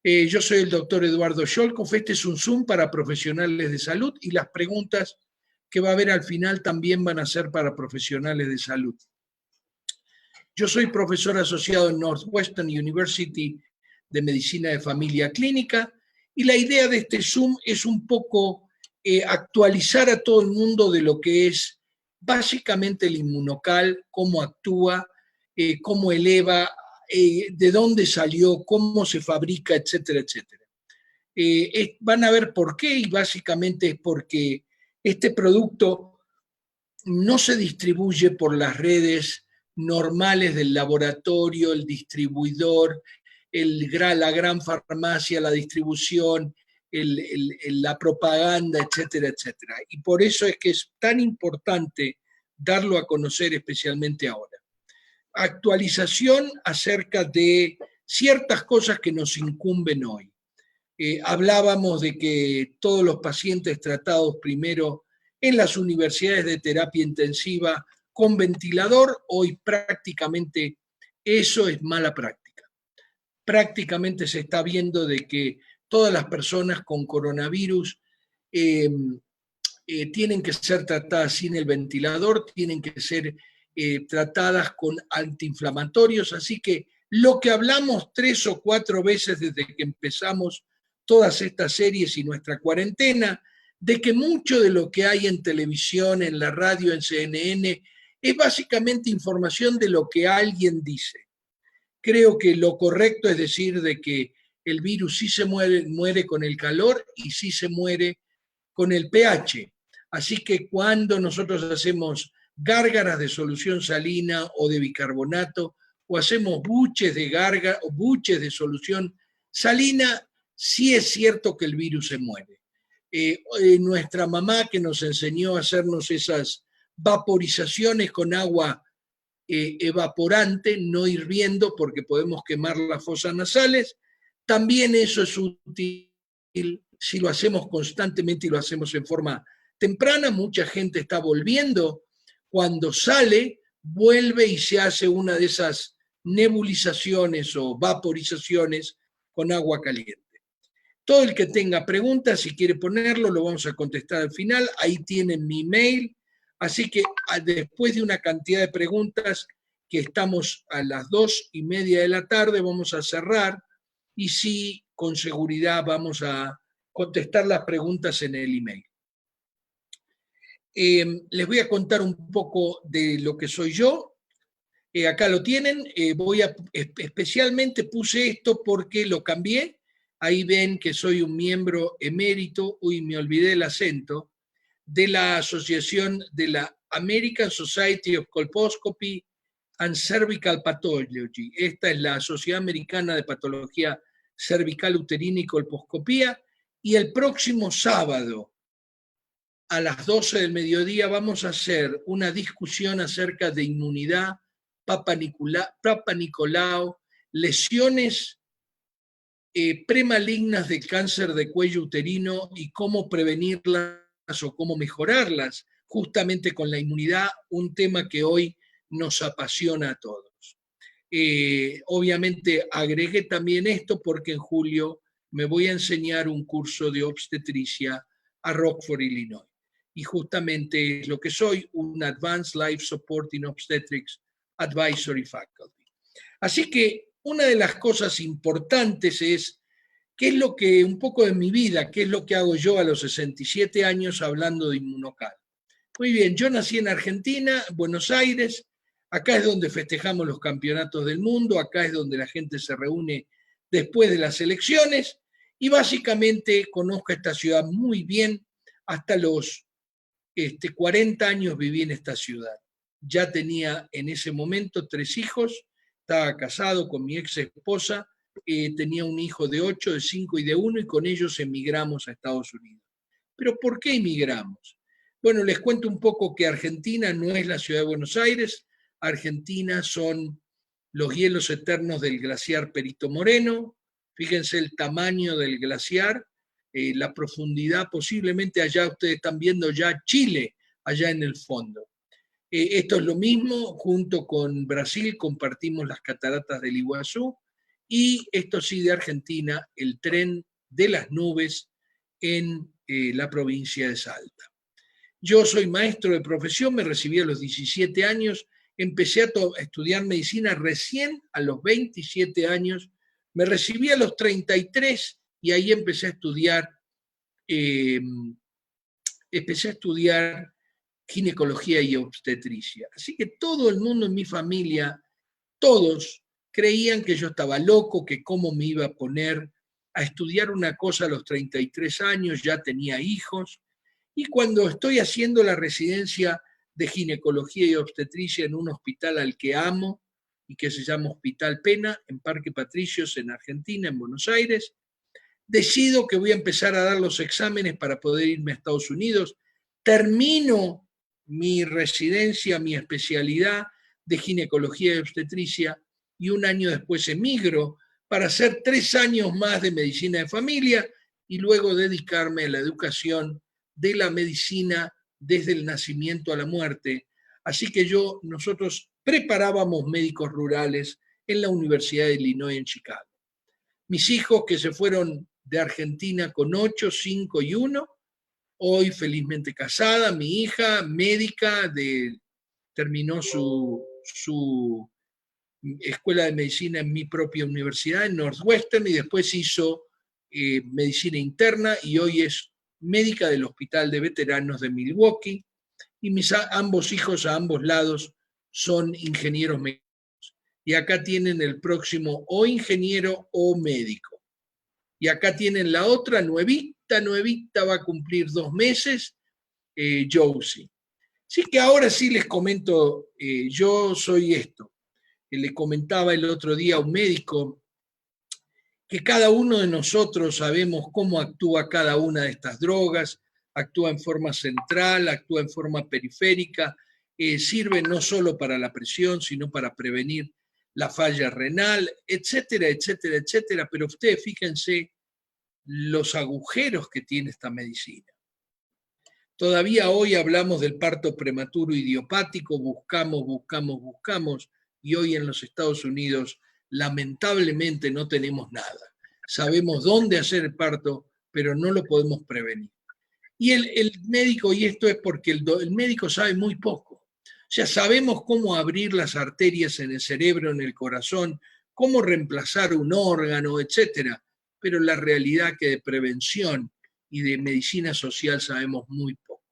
Yo soy el doctor Eduardo Scholkoff. Este es un Zoom para profesionales de salud y las preguntas que va a haber al final también van a ser para profesionales de salud. Yo soy profesor asociado en Northwestern University de Medicina de Familia Clínica y la idea de este Zoom es un poco actualizar a todo el mundo de lo que es básicamente el inmunocal, cómo actúa, cómo eleva, de dónde salió, cómo se fabrica, etcétera, etcétera. Van a ver por qué, y básicamente es porque este producto no se distribuye por las redes normales del laboratorio, el distribuidor, la gran farmacia, la distribución, la propaganda, etcétera, etcétera. Y por eso es que es tan importante darlo a conocer especialmente ahora. Actualización acerca de ciertas cosas que nos incumben hoy. Hablábamos de que todos los pacientes tratados primero en las universidades de terapia intensiva con ventilador, hoy prácticamente eso es mala práctica. Prácticamente se está viendo de que todas las personas con coronavirus tienen que ser tratadas sin el ventilador, tienen que ser tratadas con antiinflamatorios, así que lo que hablamos 3 o 4 veces desde que empezamos todas estas series y nuestra cuarentena, de que mucho de lo que hay en televisión, en la radio, en CNN, es básicamente información de lo que alguien dice. Creo que lo correcto es decir de que el virus sí se muere con el calor y sí se muere con el pH. Así que cuando nosotros hacemos gárgaras de solución salina o de bicarbonato, o hacemos buches de gárgara o buches de solución salina, sí es cierto que el virus se muere. Nuestra mamá que nos enseñó a hacernos esas vaporizaciones con agua evaporante, no hirviendo porque podemos quemar las fosas nasales, también eso es útil si lo hacemos constantemente y lo hacemos en forma temprana. Mucha gente está volviendo, cuando sale, vuelve y se hace una de esas nebulizaciones o vaporizaciones con agua caliente. Todo el que tenga preguntas, si quiere ponerlo, lo vamos a contestar al final. Ahí tienen mi mail. Así que después de una cantidad de preguntas, que estamos a las 2:30 de la tarde, vamos a cerrar y sí, con seguridad vamos a contestar las preguntas en el email. Les voy a contar un poco de lo que soy yo. Acá lo tienen. Especialmente puse esto porque lo cambié. Ahí ven que soy un miembro emérito, me olvidé el acento, de la asociación de la American Society of Colposcopy and Cervical Pathology. Esta es la Sociedad Americana de Patología Cervical Uterina y Colposcopía. Y el próximo sábado, a las 12 del mediodía, vamos a hacer una discusión acerca de inmunidad, Papa Nicolau, lesiones premalignas de cáncer de cuello uterino y cómo prevenirlas o cómo mejorarlas, justamente con la inmunidad, un tema que hoy nos apasiona a todos. Obviamente agregué también esto porque en julio me voy a enseñar un curso de obstetricia a Rockford, Illinois. Y justamente es lo que soy, un Advanced Life Support in Obstetrics Advisory Faculty. Así que una de las cosas importantes es qué es lo que, un poco de mi vida, qué es lo que hago yo a los 67 años hablando de inmunocal. Muy bien, yo nací en Argentina, Buenos Aires, acá es donde festejamos los campeonatos del mundo, acá es donde la gente se reúne después de las elecciones y básicamente conozco esta ciudad muy bien. Hasta los 40 años viví en esta ciudad. Ya tenía en ese momento 3 hijos, estaba casado con mi ex esposa, tenía un hijo de 8, de 5 y de 1 y con ellos emigramos a Estados Unidos. ¿Pero por qué emigramos? Bueno, les cuento un poco que Argentina no es la ciudad de Buenos Aires. Argentina son los hielos eternos del glaciar Perito Moreno. Fíjense el tamaño del glaciar, la profundidad, posiblemente allá ustedes están viendo ya Chile, allá en el fondo. Esto es lo mismo, junto con Brasil compartimos las cataratas del Iguazú, y esto sí de Argentina, el tren de las nubes en la provincia de Salta. Yo soy maestro de profesión, me recibí a los 17 años, empecé a estudiar medicina recién a los 27 años, me recibí a los 33 y ahí eh, empecé a estudiar ginecología y obstetricia. Así que todo el mundo en mi familia, todos creían que yo estaba loco, que cómo me iba a poner a estudiar una cosa a los 33 años, ya tenía hijos, y cuando estoy haciendo la residencia de ginecología y obstetricia en un hospital al que amo y que se llama Hospital Pena, en Parque Patricios, en Argentina, en Buenos Aires, decido que voy a empezar a dar los exámenes para poder irme a Estados Unidos, termino mi residencia, mi especialidad de ginecología y obstetricia y un año después emigro para hacer 3 años más de medicina de familia y luego dedicarme a la educación de la medicina desde el nacimiento a la muerte. Así que nosotros preparábamos médicos rurales en la Universidad de Illinois en Chicago. Mis hijos que se fueron de Argentina con 8, 5 y 1, hoy felizmente casada, mi hija médica, terminó su escuela de medicina en mi propia universidad, en Northwestern, y después hizo medicina interna y hoy es médica del Hospital de Veteranos de Milwaukee, y ambos hijos a ambos lados son ingenieros médicos. Y acá tienen el próximo o ingeniero o médico. Y acá tienen la otra, nuevita, va a cumplir 2 meses, Josie. Así que ahora sí les comento, yo soy esto. Le comentaba el otro día a un médico que cada uno de nosotros sabemos cómo actúa cada una de estas drogas, actúa en forma central, actúa en forma periférica, sirve no solo para la presión, sino para prevenir la falla renal, etcétera, etcétera, etcétera. Pero ustedes fíjense los agujeros que tiene esta medicina. Todavía hoy hablamos del parto prematuro idiopático, buscamos, y hoy en los Estados Unidos lamentablemente no tenemos nada. Sabemos dónde hacer el parto, pero no lo podemos prevenir. Y el médico, y esto es porque el médico sabe muy poco. O sea, sabemos cómo abrir las arterias en el cerebro, en el corazón, cómo reemplazar un órgano, etcétera. Pero la realidad que de prevención y de medicina social sabemos muy poco.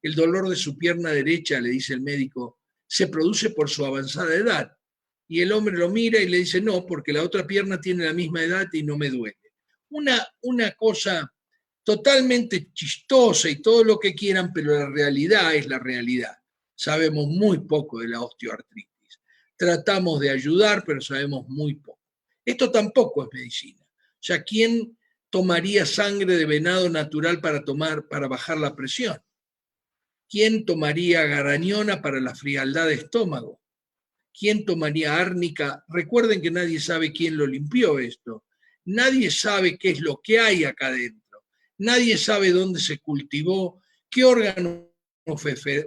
El dolor de su pierna derecha, le dice el médico, se produce por su avanzada edad. Y el hombre lo mira y le dice, no, porque la otra pierna tiene la misma edad y no me duele. Una cosa totalmente chistosa y todo lo que quieran, pero la realidad es la realidad. Sabemos muy poco de la osteoartritis. Tratamos de ayudar, pero sabemos muy poco. Esto tampoco es medicina. O sea, ¿quién tomaría sangre de venado natural para bajar la presión? ¿Quién tomaría garañona para la frialdad de estómago? ¿Quién tomaría árnica? Recuerden que nadie sabe quién lo limpió esto. Nadie sabe qué es lo que hay acá adentro. Nadie sabe dónde se cultivó, qué órganos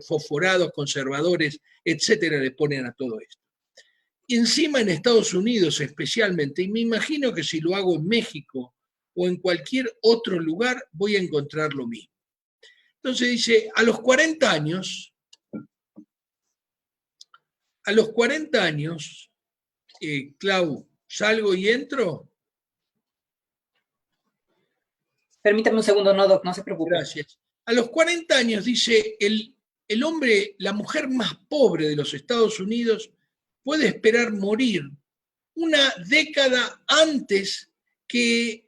fosforados, conservadores, etcétera, le ponen a todo esto. Y encima en Estados Unidos especialmente, y me imagino que si lo hago en México o en cualquier otro lugar, voy a encontrar lo mismo. Entonces dice, a los 40 años, Clau, ¿salgo y entro? Permítame un segundo, no, Doc, no se preocupe. Gracias. A los 40 años, dice, el hombre, la mujer más pobre de los Estados Unidos puede esperar morir una década antes que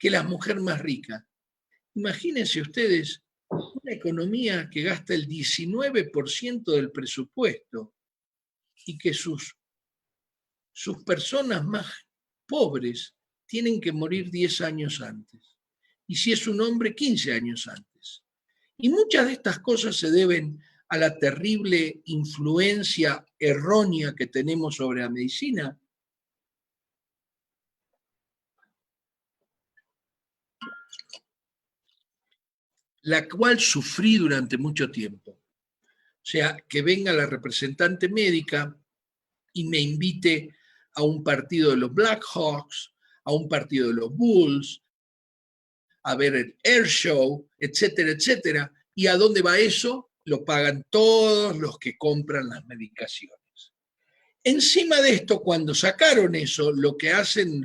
la mujer más rica. Imagínense ustedes una economía que gasta el 19% del presupuesto y que sus personas más pobres tienen que morir 10 años antes. Y si es un hombre, 15 años antes. Y muchas de estas cosas se deben a la terrible influencia errónea que tenemos sobre la medicina, la cual sufrí durante mucho tiempo. sea, que venga la representante médica y me invite a un partido de los Blackhawks, a un partido de los Bulls, a ver el Air Show, etcétera, etcétera. ¿Y a dónde va eso? Lo pagan todos los que compran las medicaciones. Encima de esto, cuando sacaron eso, lo que hacen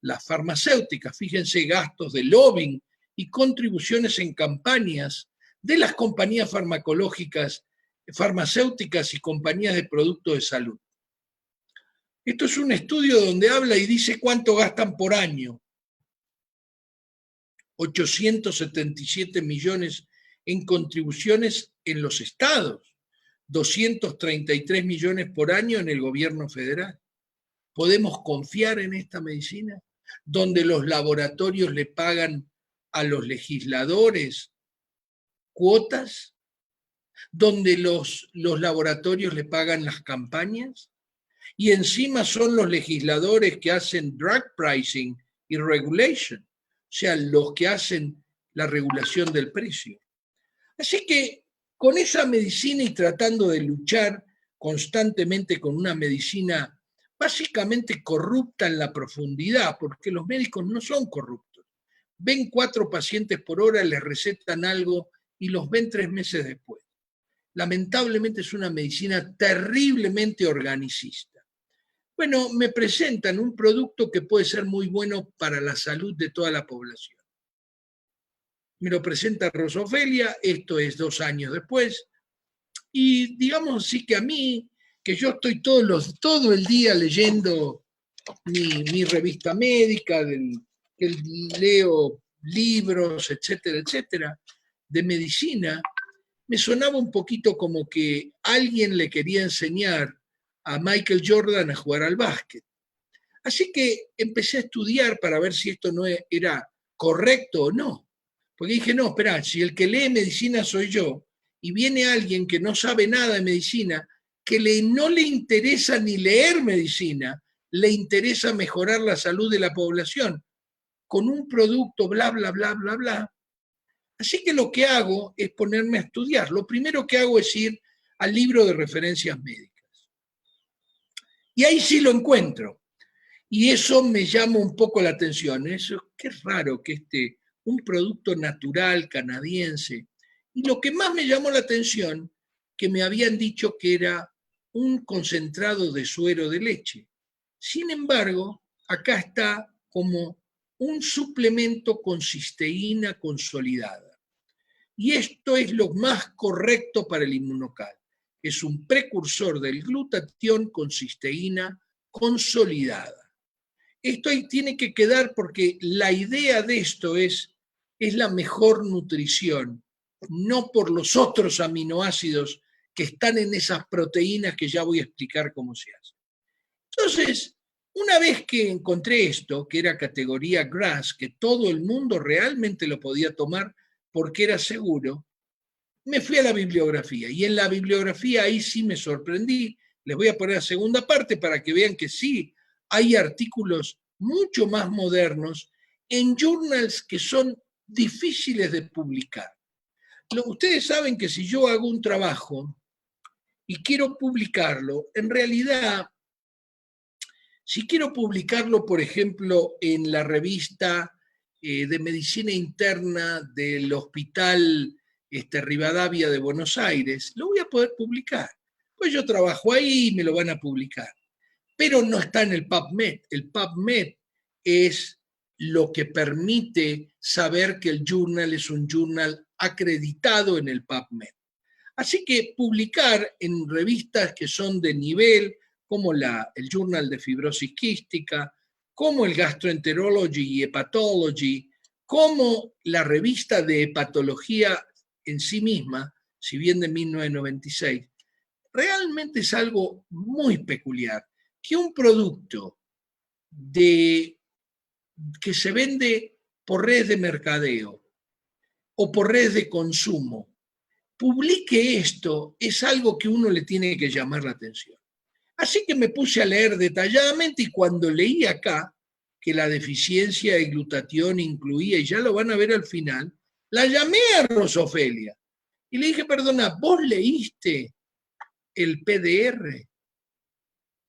las farmacéuticas, fíjense, gastos de lobbying y contribuciones en campañas de las compañías farmacéuticas y compañías de productos de salud. Esto es un estudio donde habla y dice cuánto gastan por año. 877 millones en contribuciones en los estados, 233 millones por año en el gobierno federal. ¿Podemos confiar en esta medicina? Donde los laboratorios le pagan a los legisladores cuotas, donde los laboratorios le pagan las campañas, y encima son los legisladores que hacen drug pricing y regulation, o sea, los que hacen la regulación del precio. Así que con esa medicina y tratando de luchar constantemente con una medicina básicamente corrupta en la profundidad, porque los médicos no son corruptos. Ven 4 pacientes por hora, les recetan algo y los ven 3 meses después. Lamentablemente es una medicina terriblemente organicista. Bueno, me presentan un producto que puede ser muy bueno para la salud de toda la población. Me lo presenta Rosofelia, esto es 2 años después, y digamos así que a mí, que yo estoy todo el día leyendo mi revista médica, que leo libros, etcétera, etcétera, de medicina, me sonaba un poquito como que alguien le quería enseñar a Michael Jordan a jugar al básquet. Así que empecé a estudiar para ver si esto no era correcto o no. Porque dije, no, espera, si el que lee medicina soy yo, y viene alguien que no sabe nada de medicina, que no le interesa ni leer medicina, le interesa mejorar la salud de la población, con un producto, bla, bla, bla, bla, bla. Así que lo que hago es ponerme a estudiar. Lo primero que hago es ir al libro de referencias médicas. Y ahí sí lo encuentro. Y eso me llama un poco la atención. Eso, qué raro que un producto natural canadiense. Y lo que más me llamó la atención, que me habían dicho que era un concentrado de suero de leche. Sin embargo, acá está como un suplemento con cisteína consolidada. Y esto es lo más correcto para el inmunocal. Es un precursor del glutatión con cisteína consolidada. Esto ahí tiene que quedar porque la idea de esto es la mejor nutrición, no por los otros aminoácidos que están en esas proteínas que ya voy a explicar cómo se hace. Entonces, una vez que encontré esto, que era categoría GRAS, que todo el mundo realmente lo podía tomar porque era seguro, me fui a la bibliografía. Y en la bibliografía ahí sí me sorprendí. Les voy a poner la segunda parte para que vean que sí, hay artículos mucho más modernos en journals que son difíciles de publicar. Ustedes saben que si yo hago un trabajo y quiero publicarlo, en realidad, si quiero publicarlo, por ejemplo, en la revista de medicina interna del Hospital Rivadavia de Buenos Aires, lo voy a poder publicar. Pues yo trabajo ahí y me lo van a publicar. Pero no está en el PubMed. El PubMed es lo que permite saber que el journal es un journal acreditado en el PubMed. Así que publicar en revistas que son de nivel, como el Journal de Fibrosis Quística, como el Gastroenterology y Hepatology, como la revista de hepatología en sí misma, si bien de 1996, realmente es algo muy peculiar, que un producto que se vende por redes de mercadeo o por redes de consumo, publique esto, es algo que uno le tiene que llamar la atención. Así que me puse a leer detalladamente y cuando leí acá que la deficiencia de glutatión incluía, y ya lo van a ver al final, la llamé a Rosofelia Y le dije, perdona, ¿vos leíste el PDR?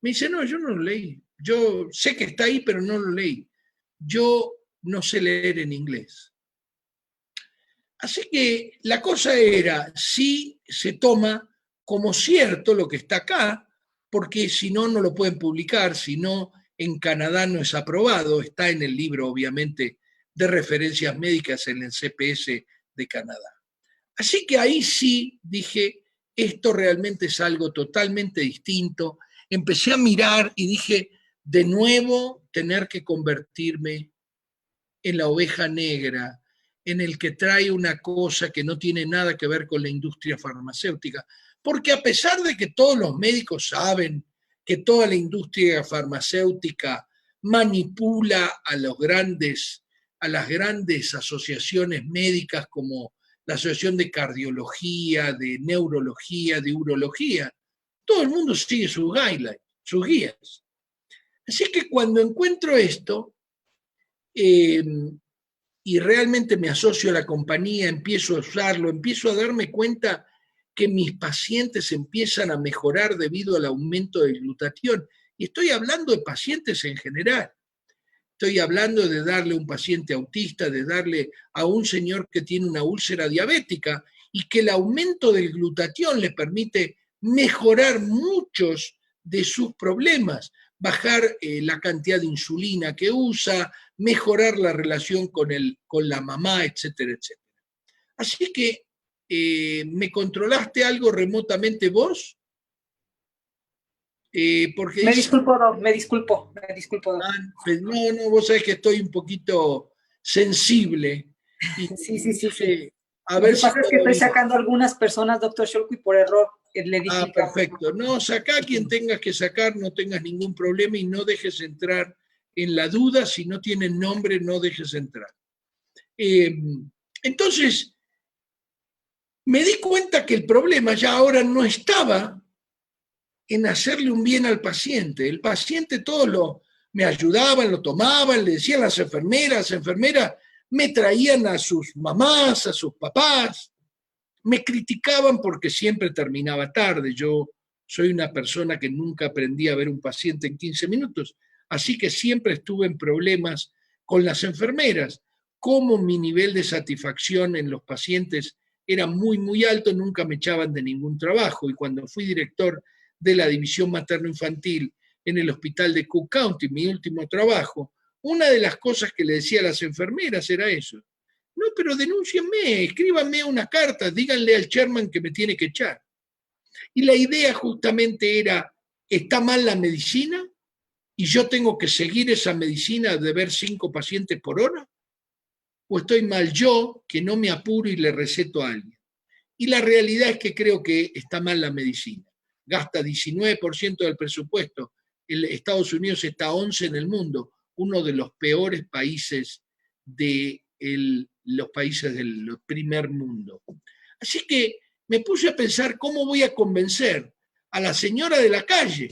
Me dice, no, yo no lo leí. Yo sé que está ahí, pero no lo leí. Yo no sé leer en inglés. Así que la cosa era, si se toma como cierto lo que está acá, porque si no, no lo pueden publicar, si no, en Canadá no es aprobado, está en el libro, obviamente, de referencias médicas en el CPS de Canadá. Así que ahí sí dije, esto realmente es algo totalmente distinto. Empecé a mirar y dije, de nuevo, tener que convertirme en la oveja negra, en el que trae una cosa que no tiene nada que ver con la industria farmacéutica. Porque a pesar de que todos los médicos saben que toda la industria farmacéutica manipula a las grandes asociaciones médicas como la Asociación de Cardiología, de Neurología, de Urología, todo el mundo sigue sus guidelines, sus guías. Así que cuando encuentro esto, eh, y realmente me asocio a la compañía, empiezo a usarlo, empiezo a darme cuenta que mis pacientes empiezan a mejorar debido al aumento del glutatión. Y estoy hablando de pacientes en general. Estoy hablando de darle a un paciente autista, de darle a un señor que tiene una úlcera diabética y que el aumento del glutatión le permite mejorar muchos de sus problemas, bajar la cantidad de insulina que usa, mejorar la relación con la mamá, etcétera, etcétera. Así que, ¿me controlaste algo remotamente vos? Porque Me dice, disculpo, Doc, me disculpo, Doc. no, no, vos sabés que estoy un poquito sensible y Sí, sí, sí, sí. dije, a Lo ver que si pasa es que estoy todavía. sacando algunas personas, doctor Sholko, y por error le di Ah, clic a... perfecto. No, sacá a quien tengas que sacar, no tengas ningún problema y no dejes entrar en la duda. Si no tienen nombre, no dejes entrar. Eh, entonces, me di cuenta que el problema ya ahora no estaba en hacerle un bien al paciente. El paciente me ayudaban, lo tomaban, le decían las enfermeras me traían a sus mamás, a sus papás, me criticaban porque siempre terminaba tarde. Yo soy una persona que nunca aprendí a ver un paciente en 15 minutos, así que siempre estuve en problemas con las enfermeras. Como mi nivel de satisfacción en los pacientes era muy, muy alto, nunca me echaban de ningún trabajo. Y cuando fui director de la división materno-infantil en el hospital de Cook County, mi último trabajo, una de las cosas que le decía a las enfermeras era eso. No, pero denúncienme, escríbanme una carta, díganle al chairman que me tiene que echar. Y la idea justamente era, ¿está mal la medicina? ¿Y yo tengo que seguir esa medicina de ver 5 pacientes por hora? ¿O estoy mal yo, que no me apuro y le receto a alguien? Y la realidad es que creo que está mal la medicina. Gasta 19% del presupuesto. Estados Unidos está 11 en el mundo, uno de los peores países de los países del primer mundo. Así que me puse a pensar cómo voy a convencer a la señora de la calle,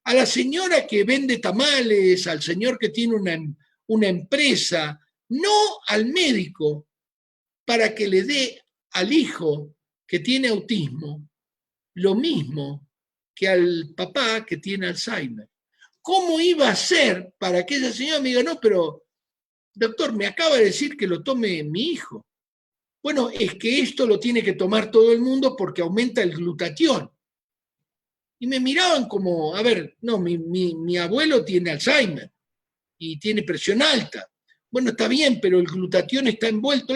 a la señora que vende tamales, al señor que tiene una empresa, no al médico, para que le dé al hijo que tiene autismo lo mismo que al papá que tiene Alzheimer. ¿Cómo iba a ser para que esa señora me diga, no, pero doctor, me acaba de decir que lo tome mi hijo? Bueno, es que esto lo tiene que tomar todo el mundo porque aumenta el glutatión. Y me miraban como, a ver, no, mi abuelo tiene Alzheimer y tiene presión alta. Bueno, está bien, pero el glutatión está envuelto.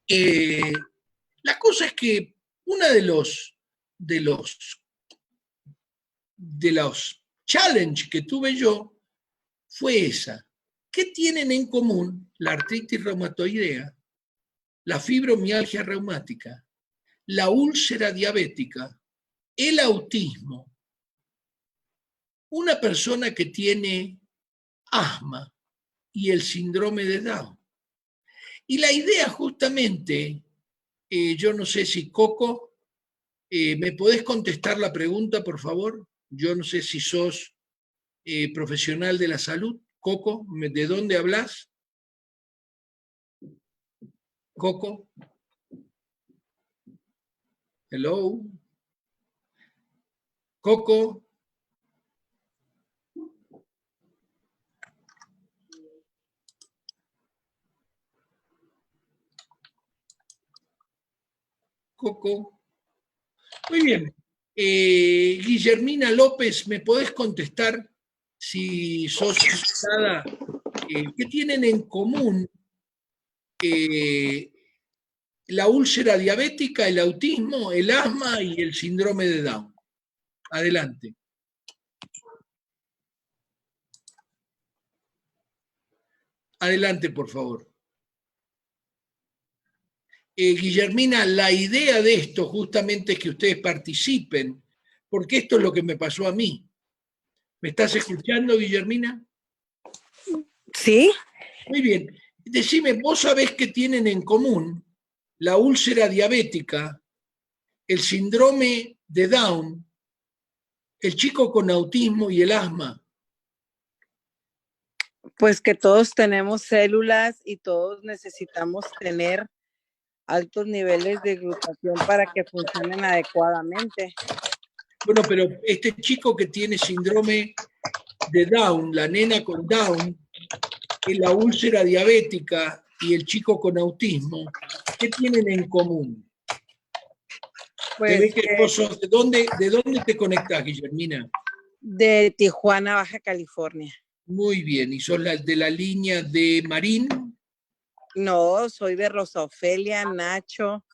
Eh, la cosa es que una de los, de los challenges que tuve yo fue esa. ¿Qué tienen en común la artritis reumatoidea, la fibromialgia reumática, la úlcera diabética, el autismo, una persona que tiene asma y el síndrome de Down? Y la idea justamente, yo no sé si Coco, ¿me podés contestar la pregunta, por favor? Yo no sé si sos profesional de la salud. Coco, ¿de dónde hablas? Coco. Hello. Coco. Coco. Muy bien. Guillermina López, ¿me podés contestar si sos invitada? ¿Qué tienen en común la úlcera diabética, el autismo, el asma y el síndrome de Down? Adelante. Adelante, por favor. Guillermina, la idea de esto justamente es que ustedes participen, porque esto es lo que me pasó a mí. ¿Me estás escuchando, Guillermina? Sí. Muy bien. Decime, ¿vos sabés qué tienen en común la úlcera diabética, el síndrome de Down, el chico con autismo y el asma? Pues que todos tenemos células y todos necesitamos tener altos niveles de glutatión para que funcionen adecuadamente. Bueno, pero este chico que tiene síndrome de Down, la nena con Down, la úlcera diabética y el chico con autismo, ¿qué tienen en común? Pues ¿De dónde te conectás, Guillermina? De Tijuana, Baja California. Muy bien, ¿y sos de la línea de Marín? No, soy de Rosa Ofelia, Nacho,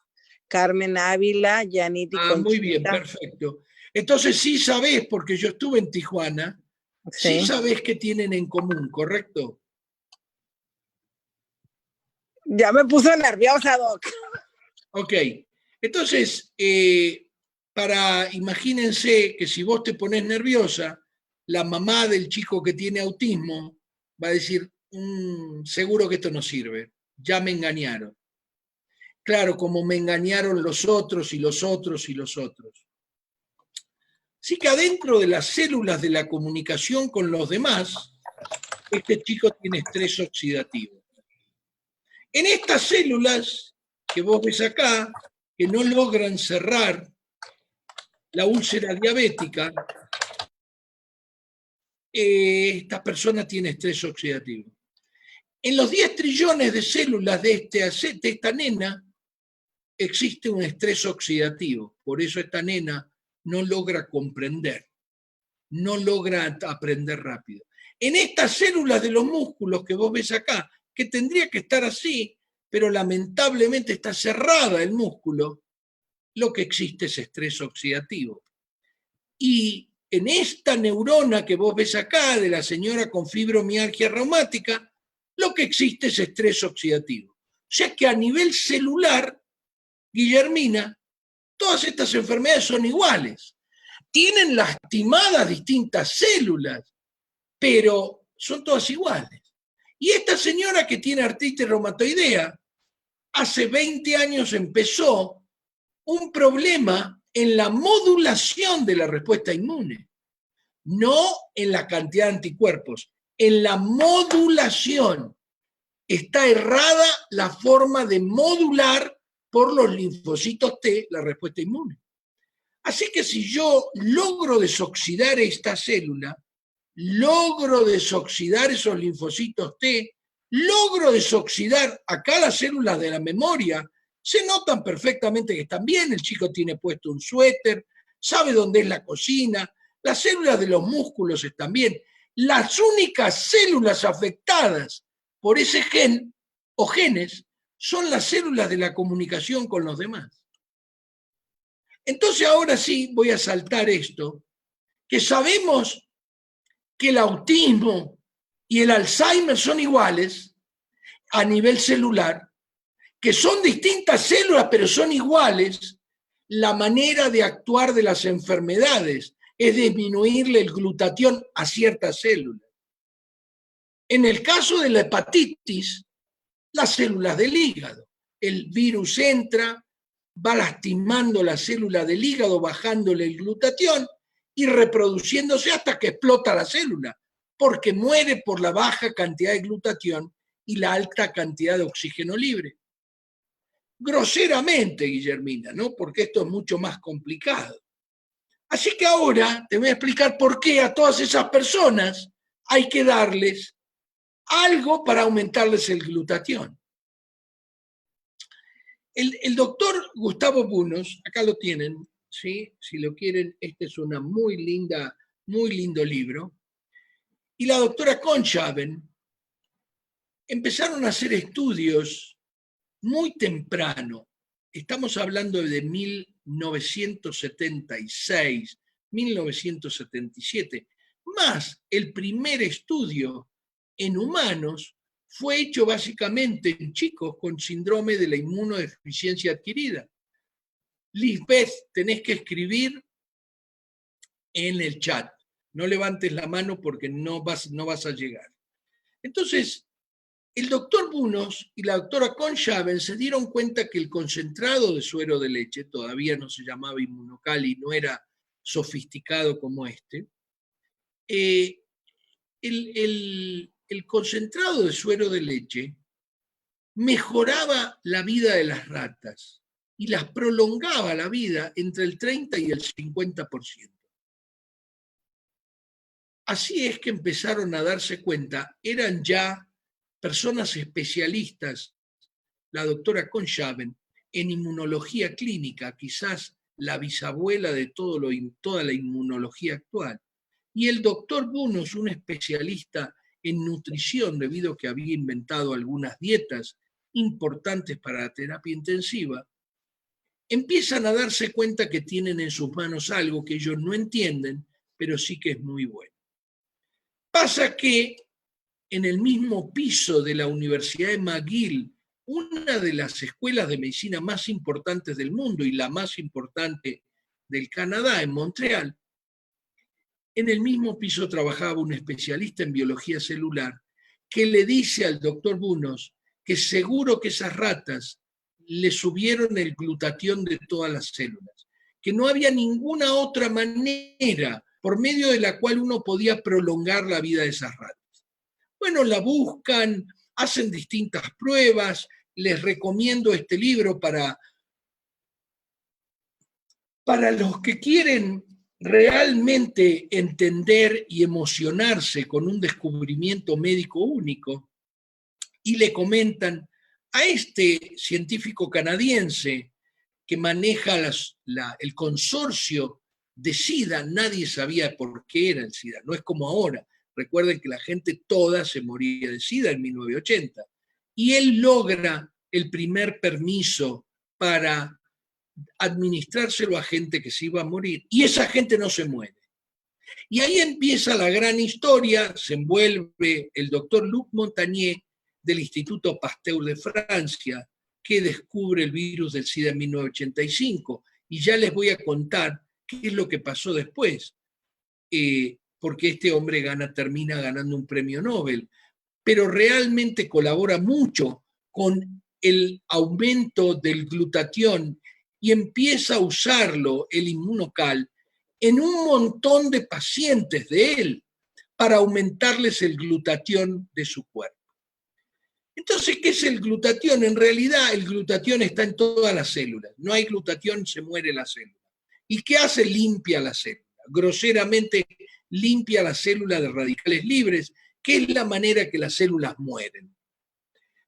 Carmen Ávila, Yanit y Conchita. Muy bien, perfecto. Entonces sí sabés, porque yo estuve en Tijuana, sí sabés qué tienen en común, ¿correcto? Ya me puso nerviosa, Doc. Ok, entonces, imagínense que si vos te pones nerviosa, la mamá del chico que tiene autismo va a decir, seguro que esto no sirve, ya me engañaron. Claro, como me engañaron los otros y los otros y los otros. Así que adentro de las células de la comunicación con los demás, este chico tiene estrés oxidativo. En estas células que vos ves acá, que no logran cerrar la úlcera diabética, esta persona tiene estrés oxidativo. En los 10 trillones de células de esta nena existe un estrés oxidativo. Por eso esta nena no logra comprender, no logra aprender rápido. En estas células de los músculos que vos ves acá, que tendría que estar así, pero lamentablemente está cerrada el músculo, lo que existe es estrés oxidativo. Y en esta neurona que vos ves acá, de la señora con fibromialgia reumática, lo que existe es estrés oxidativo. O sea que a nivel celular, Guillermina, todas estas enfermedades son iguales. Tienen lastimadas distintas células, pero son todas iguales. Y esta señora que tiene artritis reumatoidea, hace 20 años empezó un problema en la modulación de la respuesta inmune, no en la cantidad de anticuerpos, en la modulación. Está errada la forma de modular por los linfocitos T la respuesta inmune. Así que si yo logro desoxidar esta célula, logro desoxidar esos linfocitos T, logro desoxidar a cada célula de la memoria, se notan perfectamente que están bien, el chico tiene puesto un suéter, sabe dónde es la cocina, las células de los músculos están bien. Las únicas células afectadas por ese gen o genes son las células de la comunicación con los demás. Entonces ahora sí voy a saltar esto, que sabemos que el autismo y el Alzheimer son iguales a nivel celular, que son distintas células pero son iguales. La manera de actuar de las enfermedades es disminuirle el glutatión a ciertas células. En el caso de la hepatitis, las células del hígado. El virus entra, va lastimando la célula del hígado, bajándole el glutatión y reproduciéndose hasta que explota la célula, porque muere por la baja cantidad de glutatión y la alta cantidad de oxígeno libre. groseramente, Guillermina, ¿no? Porque esto es mucho más complicado. Así que ahora te voy a explicar por qué a todas esas personas hay que darles algo para aumentarles el glutatión. El doctor Gustavo Bunos, acá lo tienen, ¿sí? Si lo quieren, este es una muy lindo libro, y la doctora Conshaven empezaron a hacer estudios muy temprano. Estamos hablando de 1976, 1977, más el primer estudio en humanos fue hecho básicamente en chicos con síndrome de la inmunodeficiencia adquirida. Lisbeth, tenés que escribir en el chat. No levantes la mano porque no vas a llegar. Entonces, el doctor Bunos y la doctora Conshaven se dieron cuenta que el concentrado de suero de leche, todavía no se llamaba Immunocal y no era sofisticado como este, el concentrado de suero de leche mejoraba la vida de las ratas y las prolongaba la vida entre el 30 y el 50%. Así es que empezaron a darse cuenta, eran ya personas especialistas, la doctora Conshaven, en inmunología clínica, quizás la bisabuela de toda la inmunología actual, y el doctor Bunos, un especialista en nutrición, debido a que había inventado algunas dietas importantes para la terapia intensiva, empiezan a darse cuenta que tienen en sus manos algo que ellos no entienden, pero sí que es muy bueno. Pasa que en el mismo piso de la Universidad de McGill, una de las escuelas de medicina más importantes del mundo y la más importante del Canadá, en Montreal, en el mismo piso trabajaba un especialista en biología celular que le dice al doctor Bunos que seguro que esas ratas le subieron el glutatión de todas las células, que no había ninguna otra manera por medio de la cual uno podía prolongar la vida de esas ratas. Bueno, la buscan, hacen distintas pruebas, les recomiendo este libro para los que quieren realmente entender y emocionarse con un descubrimiento médico único, y le comentan a este científico canadiense que maneja el consorcio de SIDA, nadie sabía por qué era el SIDA, no es como ahora. Recuerden que la gente toda se moría de SIDA en 1980. Y él logra el primer permiso para administrárselo a gente que se iba a morir. Y esa gente no se muere. Y ahí empieza la gran historia, se envuelve el doctor Luc Montagnier del Instituto Pasteur de Francia, que descubre el virus del SIDA en 1985. Y ya les voy a contar qué es lo que pasó después. Porque este hombre termina ganando un premio Nobel, pero realmente colabora mucho con el aumento del glutatión y empieza a usarlo, el Immunocal, en un montón de pacientes de él para aumentarles el glutatión de su cuerpo. Entonces, ¿qué es el glutatión? En realidad, el glutatión está en todas las células. No hay glutatión, se muere la célula. ¿Y qué hace? Limpia la célula. Groseramente limpia la célula de radicales libres, que es la manera que las células mueren.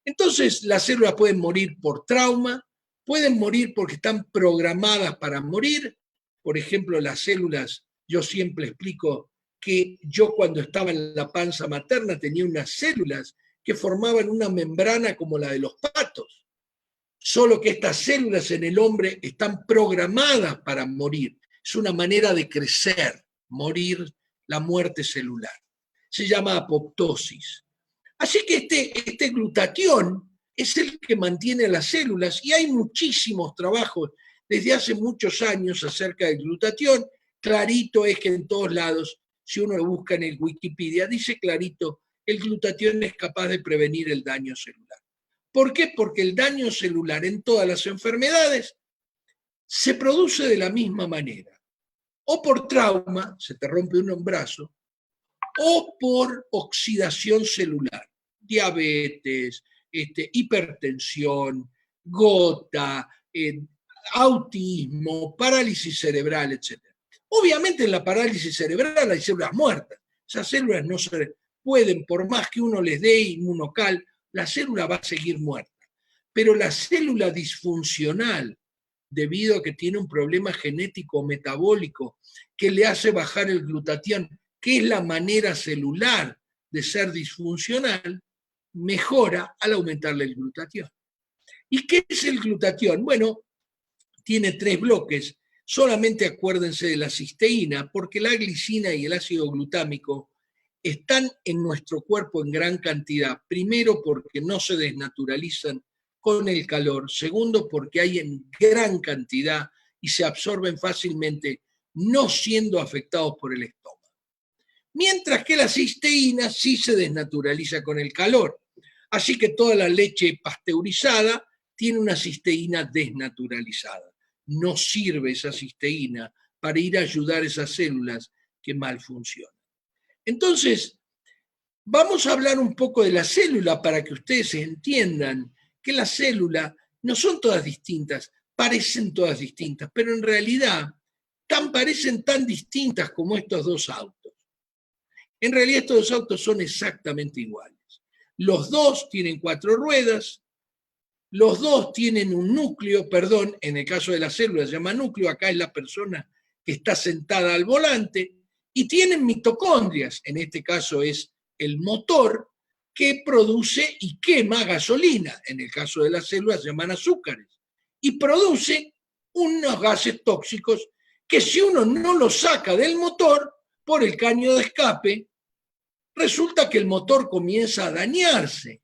Entonces, las células pueden morir por trauma, pueden morir porque están programadas para morir. Por ejemplo, las células, yo siempre explico que yo cuando estaba en la panza materna tenía unas células que formaban una membrana como la de los patos. Solo que estas células en el hombre están programadas para morir. Es una manera de crecer, morir, la muerte celular. Se llama apoptosis. Así que este glutatión es el que mantiene las células y hay muchísimos trabajos desde hace muchos años acerca del glutatión. Clarito es que en todos lados, si uno lo busca en el Wikipedia, dice clarito, el glutatión es capaz de prevenir el daño celular. ¿Por qué? Porque el daño celular en todas las enfermedades se produce de la misma manera. O por trauma, se te rompe un brazo, o por oxidación celular, diabetes, hipertensión, gota, autismo, parálisis cerebral, etc. Obviamente en la parálisis cerebral hay células muertas. Esas células no se pueden, por más que uno les dé inmunocal, la célula va a seguir muerta. Pero la célula disfuncional, debido a que tiene un problema genético metabólico que le hace bajar el glutatión, que es la manera celular de ser disfuncional, mejora al aumentarle el glutatión. ¿Y qué es el glutatión? Bueno, tiene 3 bloques. Solamente acuérdense de la cisteína, porque la glicina y el ácido glutámico están en nuestro cuerpo en gran cantidad. Primero, porque no se desnaturalizan con el calor. Segundo, porque hay en gran cantidad y se absorben fácilmente, no siendo afectados por el estómago. Mientras que la cisteína sí se desnaturaliza con el calor. Así que toda la leche pasteurizada tiene una cisteína desnaturalizada. No sirve esa cisteína para ir a ayudar a esas células que mal funcionan. Entonces, vamos a hablar un poco de la célula para que ustedes entiendan que las células no son todas distintas, parecen todas distintas, pero en realidad parecen tan distintas como estos 2 autos. En realidad estos 2 autos son exactamente iguales. Los 2 tienen 4 ruedas, los 2 tienen un núcleo, perdón, en el caso de la célula se llama núcleo, acá es la persona que está sentada al volante, y tienen mitocondrias, en este caso es el motor, que produce y quema gasolina, en el caso de las células se llaman azúcares, y produce unos gases tóxicos que si uno no los saca del motor por el caño de escape, resulta que el motor comienza a dañarse.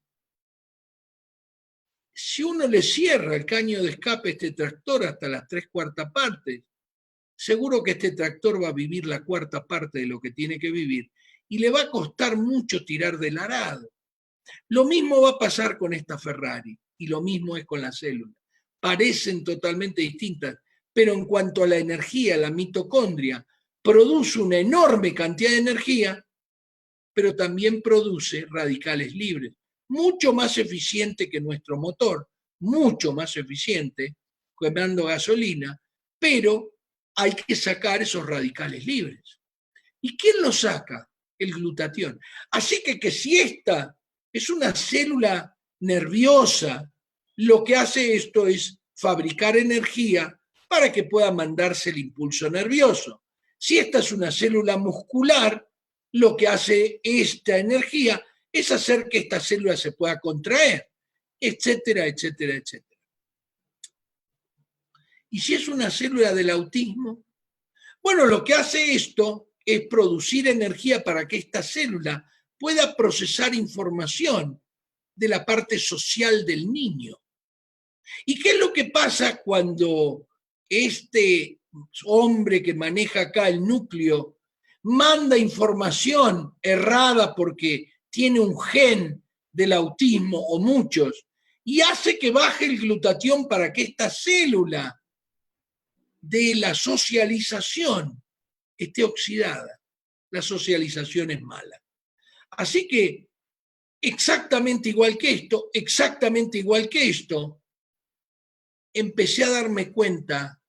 Si uno le cierra el caño de escape a este tractor hasta las 3/4 partes, seguro que este tractor va a vivir la 1/4 parte de lo que tiene que vivir y le va a costar mucho tirar del arado. Lo mismo va a pasar con esta Ferrari y lo mismo es con la célula. Parecen totalmente distintas, pero en cuanto a la energía, la mitocondria produce una enorme cantidad de energía, pero también produce radicales libres, mucho más eficiente que nuestro motor, mucho más eficiente, quemando gasolina, pero hay que sacar esos radicales libres. ¿Y quién los saca? El glutatión. Así que si esta es una célula nerviosa, lo que hace esto es fabricar energía para que pueda mandarse el impulso nervioso. Si esta es una célula muscular, lo que hace esta energía es hacer que esta célula se pueda contraer, etcétera, etcétera, etcétera. ¿Y si es una célula del autismo? Bueno, lo que hace esto es producir energía para que esta célula pueda procesar información de la parte social del niño. ¿Y qué es lo que pasa cuando este hombre que maneja acá el núcleo manda información errada porque tiene un gen del autismo o muchos y hace que baje el glutatión para que esta célula de la socialización esté oxidada? La socialización es mala. Así que exactamente igual que esto, empecé a darme cuenta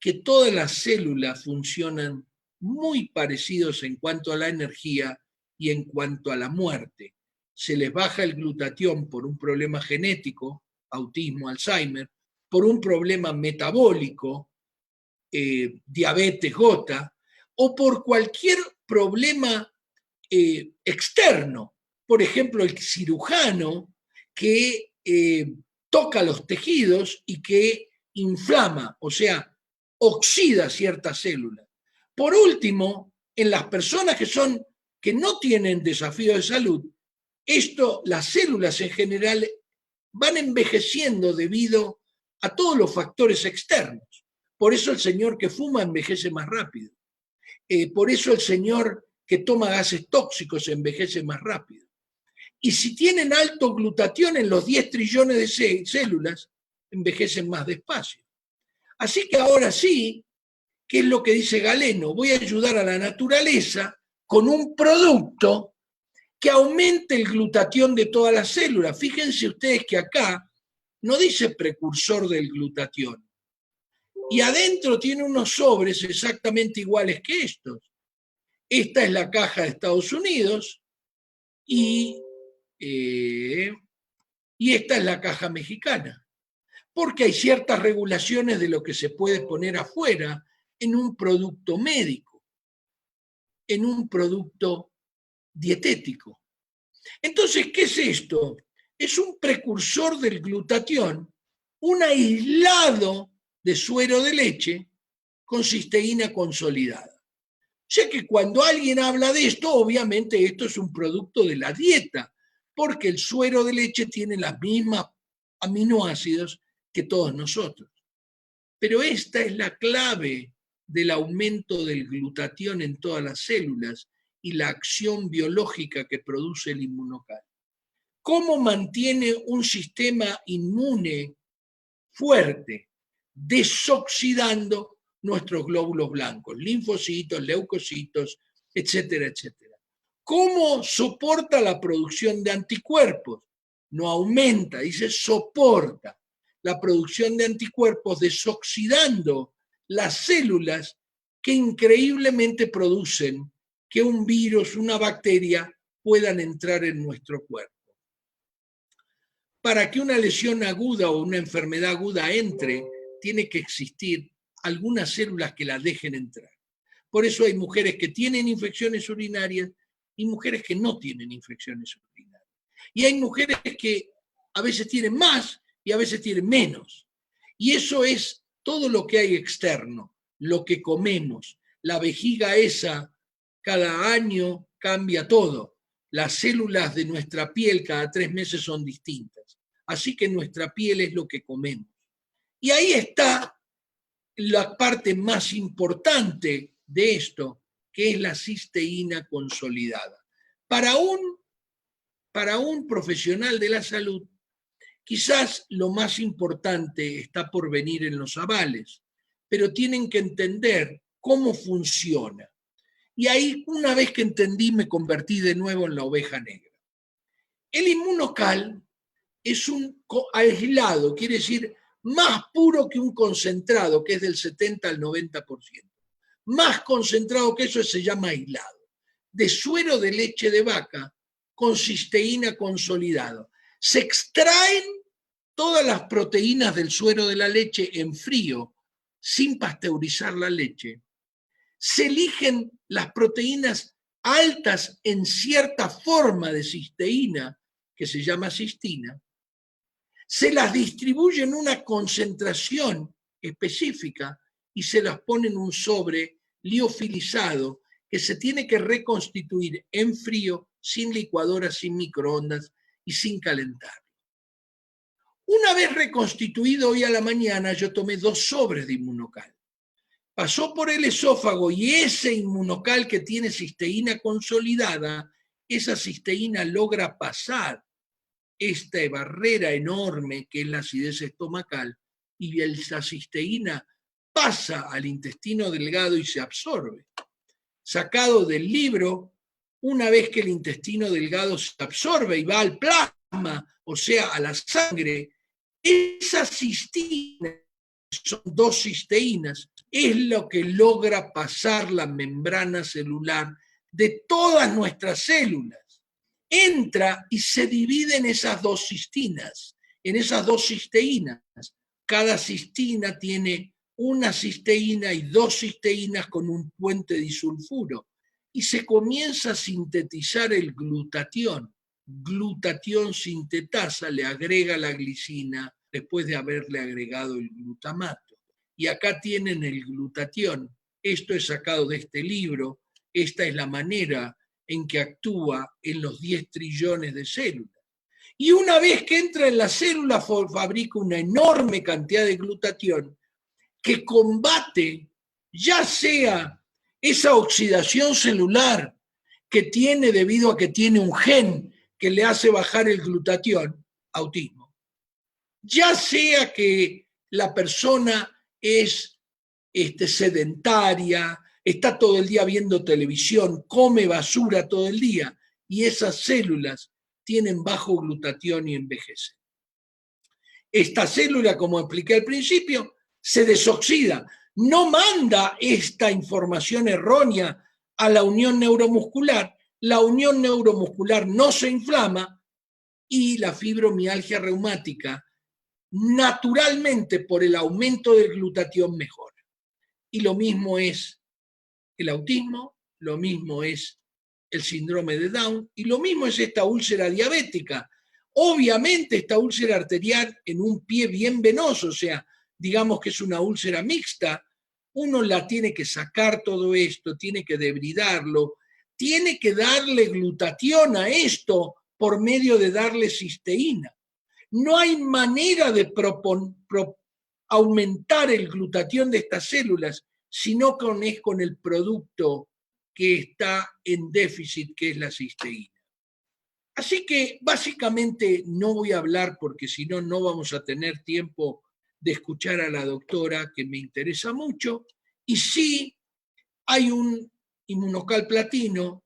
que todas las células funcionan muy parecidos en cuanto a la energía y en cuanto a la muerte. Se les baja el glutatión por un problema genético, autismo, Alzheimer, por un problema metabólico, diabetes, gota, o por cualquier problema externo. Por ejemplo, el cirujano que toca los tejidos y que inflama, o sea, oxida ciertas células. Por último, en las personas que no tienen desafío de salud, las células en general van envejeciendo debido a todos los factores externos. Por eso el señor que fuma envejece más rápido. Por eso el señor que toma gases tóxicos envejece más rápido. Y si tienen alto glutatión en los 10 trillones de células, envejecen más despacio. Así que ahora sí, ¿qué es lo que dice Galeno? Voy a ayudar a la naturaleza con un producto que aumente el glutatión de todas las células. Fíjense ustedes que acá no dice precursor del glutatión. Y adentro tiene unos sobres exactamente iguales que estos. Esta es la caja de Estados Unidos y esta es la caja mexicana. Porque hay ciertas regulaciones de lo que se puede poner afuera en un producto médico, en un producto dietético. Entonces, ¿qué es esto? Es un precursor del glutatión, un aislado de suero de leche con cisteína consolidada. O sea que cuando alguien habla de esto, obviamente esto es un producto de la dieta, porque el suero de leche tiene las mismas aminoácidos que todos nosotros. Pero esta es la clave del aumento del glutatión en todas las células y la acción biológica que produce el inmunocal. ¿Cómo mantiene un sistema inmune fuerte? Desoxidando nuestros glóbulos blancos, linfocitos, leucocitos, etcétera, etcétera. ¿Cómo soporta la producción de anticuerpos? No aumenta, dice soporta la producción de anticuerpos desoxidando las células que increíblemente producen que un virus, una bacteria puedan entrar en nuestro cuerpo. Para que una lesión aguda o una enfermedad aguda entre, tiene que existir algunas células que la dejen entrar. Por eso hay mujeres que tienen infecciones urinarias y mujeres que no tienen infecciones urinarias. Y hay mujeres que a veces tienen más y a veces tienen menos. Y eso es todo lo que hay externo, lo que comemos. La vejiga esa, cada año cambia todo. Las células de nuestra piel cada 3 meses son distintas. Así que nuestra piel es lo que comemos. Y ahí está la parte más importante de esto, que es la cisteína consolidada. Para un profesional de la salud, quizás lo más importante está por venir en los avales, pero tienen que entender cómo funciona. Y ahí, una vez que entendí, me convertí de nuevo en la oveja negra. El inmunocal es un aislado, quiere decir más puro que un concentrado, que es del 70 al 90%. Más concentrado que eso se llama aislado. De suero de leche de vaca con cisteína consolidado. Se extraen todas las proteínas del suero de la leche en frío, sin pasteurizar la leche. Se eligen las proteínas altas en cierta forma de cisteína, que se llama cistina, se las distribuye en una concentración específica y se las pone en un sobre liofilizado que se tiene que reconstituir en frío, sin licuadora, sin microondas y sin calentar. Una vez reconstituido hoy a la mañana, yo tomé 2 sobres de inmunocal. Pasó por el esófago y ese inmunocal que tiene cisteína consolidada, esa cisteína logra pasar esta barrera enorme que es la acidez estomacal y esa cisteína pasa al intestino delgado y se absorbe. Sacado del libro, una vez que el intestino delgado se absorbe y va al plasma, o sea, a la sangre, esa cisteína, son 2 cisteínas, es lo que logra pasar la membrana celular de todas nuestras células. Entra y se divide en esas 2 cistinas, en esas 2 cisteínas. Cada cistina tiene una cisteína y 2 cisteínas con un puente disulfuro. Y se comienza a sintetizar el glutatión. Glutatión sintetasa, le agrega la glicina después de haberle agregado el glutamato. Y acá tienen el glutatión. Esto es sacado de este libro. Esta es la manera en que actúa en los 10 trillones de células. Y una vez que entra en la célula, fabrica una enorme cantidad de glutatión que combate ya sea esa oxidación celular que tiene debido a que tiene un gen que le hace bajar el glutatión, autismo, ya sea que la persona es sedentaria, está todo el día viendo televisión, come basura todo el día y esas células tienen bajo glutatión y envejecen. esta célula, como expliqué al principio, se desoxida, no manda esta información errónea a la unión neuromuscular, la unión neuromuscular no se inflama y la fibromialgia reumática naturalmente por el aumento del glutatión mejora. Y lo mismo es el autismo, lo mismo es el síndrome de Down y lo mismo es esta úlcera diabética. Obviamente esta úlcera arterial en un pie bien venoso, o sea, digamos que es una úlcera mixta, uno la tiene que sacar todo esto, tiene que debridarlo, tiene que darle glutatión a esto por medio de darle cisteína. No hay manera de aumentar el glutatión de estas células si no es con el producto que está en déficit, que es la cisteína. Así que básicamente no voy a hablar porque si no, no vamos a tener tiempo de escuchar a la doctora, que me interesa mucho, y sí hay un inmunocal platino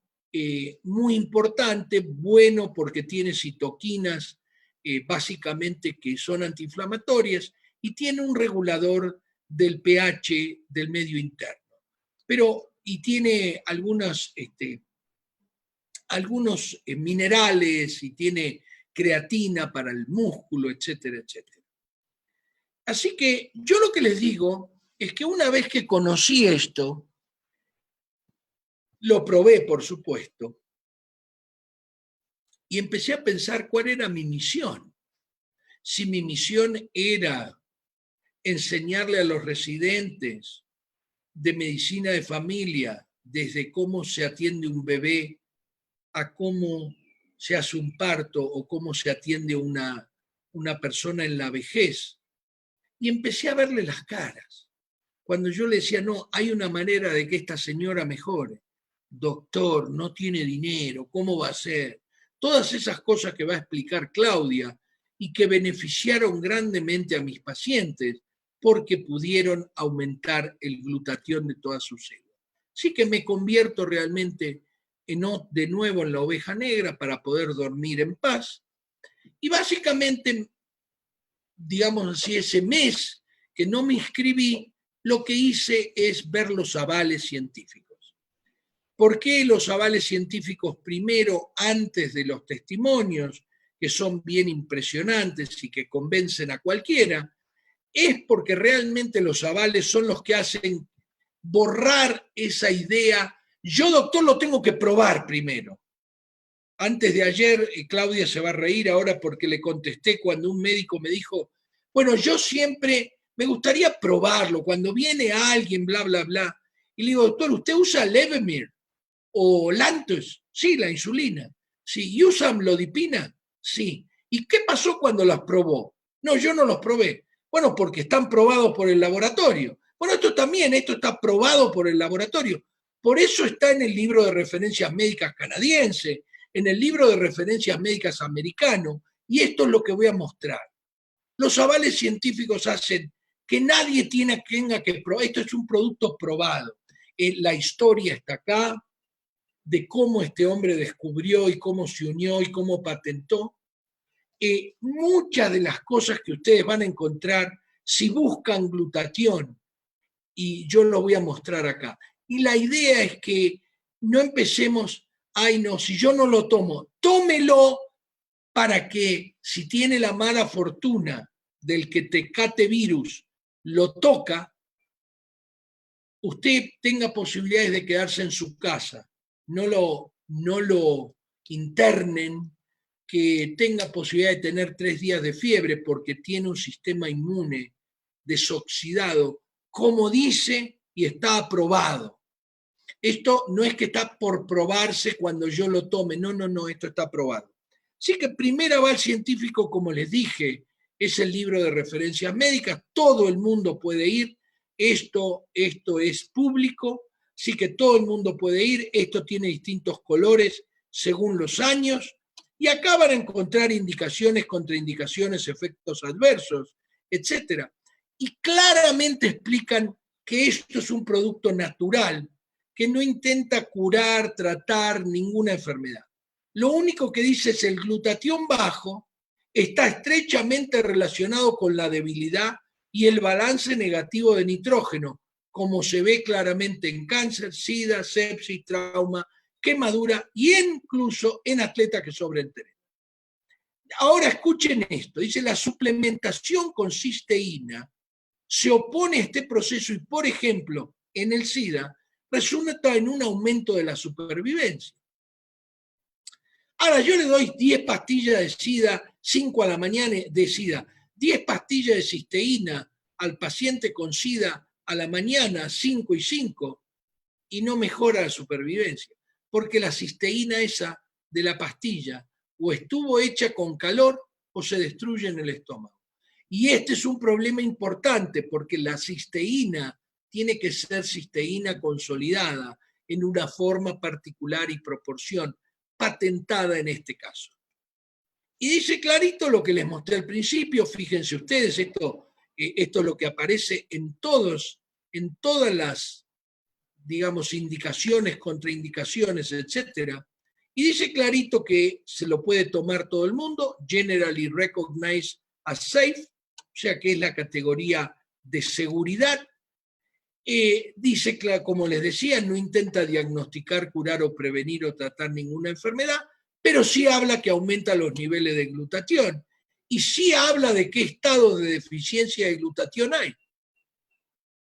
muy importante, bueno porque tiene citoquinas básicamente que son antiinflamatorias y tiene un regulador del pH del medio interno. Y tiene algunos minerales y tiene creatina para el músculo, etcétera, etcétera. Así que yo lo que les digo es que una vez que conocí esto, lo probé, por supuesto, y empecé a pensar cuál era mi misión. Si mi misión era enseñarle a los residentes de medicina de familia, desde cómo se atiende un bebé a cómo se hace un parto o cómo se atiende una persona en la vejez. Y empecé a verle las caras. Cuando yo le decía, no, hay una manera de que esta señora mejore. Doctor, no tiene dinero, ¿cómo va a ser? Todas esas cosas que va a explicar Claudia y que beneficiaron grandemente a mis pacientes porque pudieron aumentar el glutatión de todas sus células. Así que me convierto realmente de nuevo en la oveja negra para poder dormir en paz. Y básicamente, digamos así, ese mes que no me inscribí, lo que hice es ver los avales científicos. ¿Por qué los avales científicos primero antes de los testimonios, que son bien impresionantes y que convencen a cualquiera? Es porque realmente los avales son los que hacen borrar esa idea. Yo, doctor, lo tengo que probar primero. Antes de ayer, Claudia se va a reír ahora porque le contesté cuando un médico me dijo, bueno, yo siempre me gustaría probarlo, cuando viene alguien, bla, bla, bla. Y le digo, doctor, ¿usted usa Levemir o Lantus? Sí, la insulina. Sí, ¿y usa amlodipina? Sí. ¿Y qué pasó cuando las probó? No, yo no los probé. Bueno, porque están probados por el laboratorio. Bueno, esto también, esto está probado por el laboratorio. Por eso está en el libro de referencias médicas canadiense, en el libro de referencias médicas americano, y esto es lo que voy a mostrar. Los avales científicos hacen que nadie tenga que probar. Esto es un producto probado. La historia está acá, de cómo este hombre descubrió y cómo se unió y cómo patentó. Muchas de las cosas que ustedes van a encontrar si buscan glutatión, y yo lo voy a mostrar acá. Y la idea es que no empecemos, ay no, si yo no lo tomo, tómelo para que si tiene la mala fortuna del que Tecate virus lo toca, usted tenga posibilidades de quedarse en su casa, no lo internen, que tenga posibilidad de tener 3 días de fiebre porque tiene un sistema inmune desoxidado, como dice, y está aprobado. Esto no es que está por probarse cuando yo lo tome, no, esto está aprobado. Así que primer aval científico, como les dije, es el libro de referencias médicas, todo el mundo puede ir, esto es público, así que todo el mundo puede ir, esto tiene distintos colores según los años, y acá van a encontrar indicaciones, contraindicaciones, efectos adversos, etcétera. Y claramente explican que esto es un producto natural, que no intenta curar, tratar ninguna enfermedad. Lo único que dice es el glutatión bajo está estrechamente relacionado con la debilidad y el balance negativo de nitrógeno, como se ve claramente en cáncer, sida, sepsis, trauma, quemadura y incluso en atletas que sobreentrenan. Ahora escuchen esto, dice la suplementación con cisteína se opone a este proceso y, por ejemplo, en el SIDA, resulta en un aumento de la supervivencia. Ahora, yo le doy 10 pastillas de SIDA, 5 a la mañana de SIDA, 10 pastillas de cisteína al paciente con SIDA a la mañana, 5 y 5, y no mejora la supervivencia, porque la cisteína esa de la pastilla o estuvo hecha con calor o se destruye en el estómago. Y este es un problema importante porque la cisteína tiene que ser cisteína consolidada en una forma particular y proporción, patentada en este caso. Y dice clarito lo que les mostré al principio, fíjense ustedes, esto es lo que aparece en todas las, digamos, indicaciones, contraindicaciones, etcétera. Y dice clarito que se lo puede tomar todo el mundo, generally recognized as safe, o sea que es la categoría de seguridad. Dice, como les decía, no intenta diagnosticar, curar o prevenir o tratar ninguna enfermedad, pero sí habla que aumenta los niveles de glutatión y sí habla de qué estado de deficiencia de glutatión hay.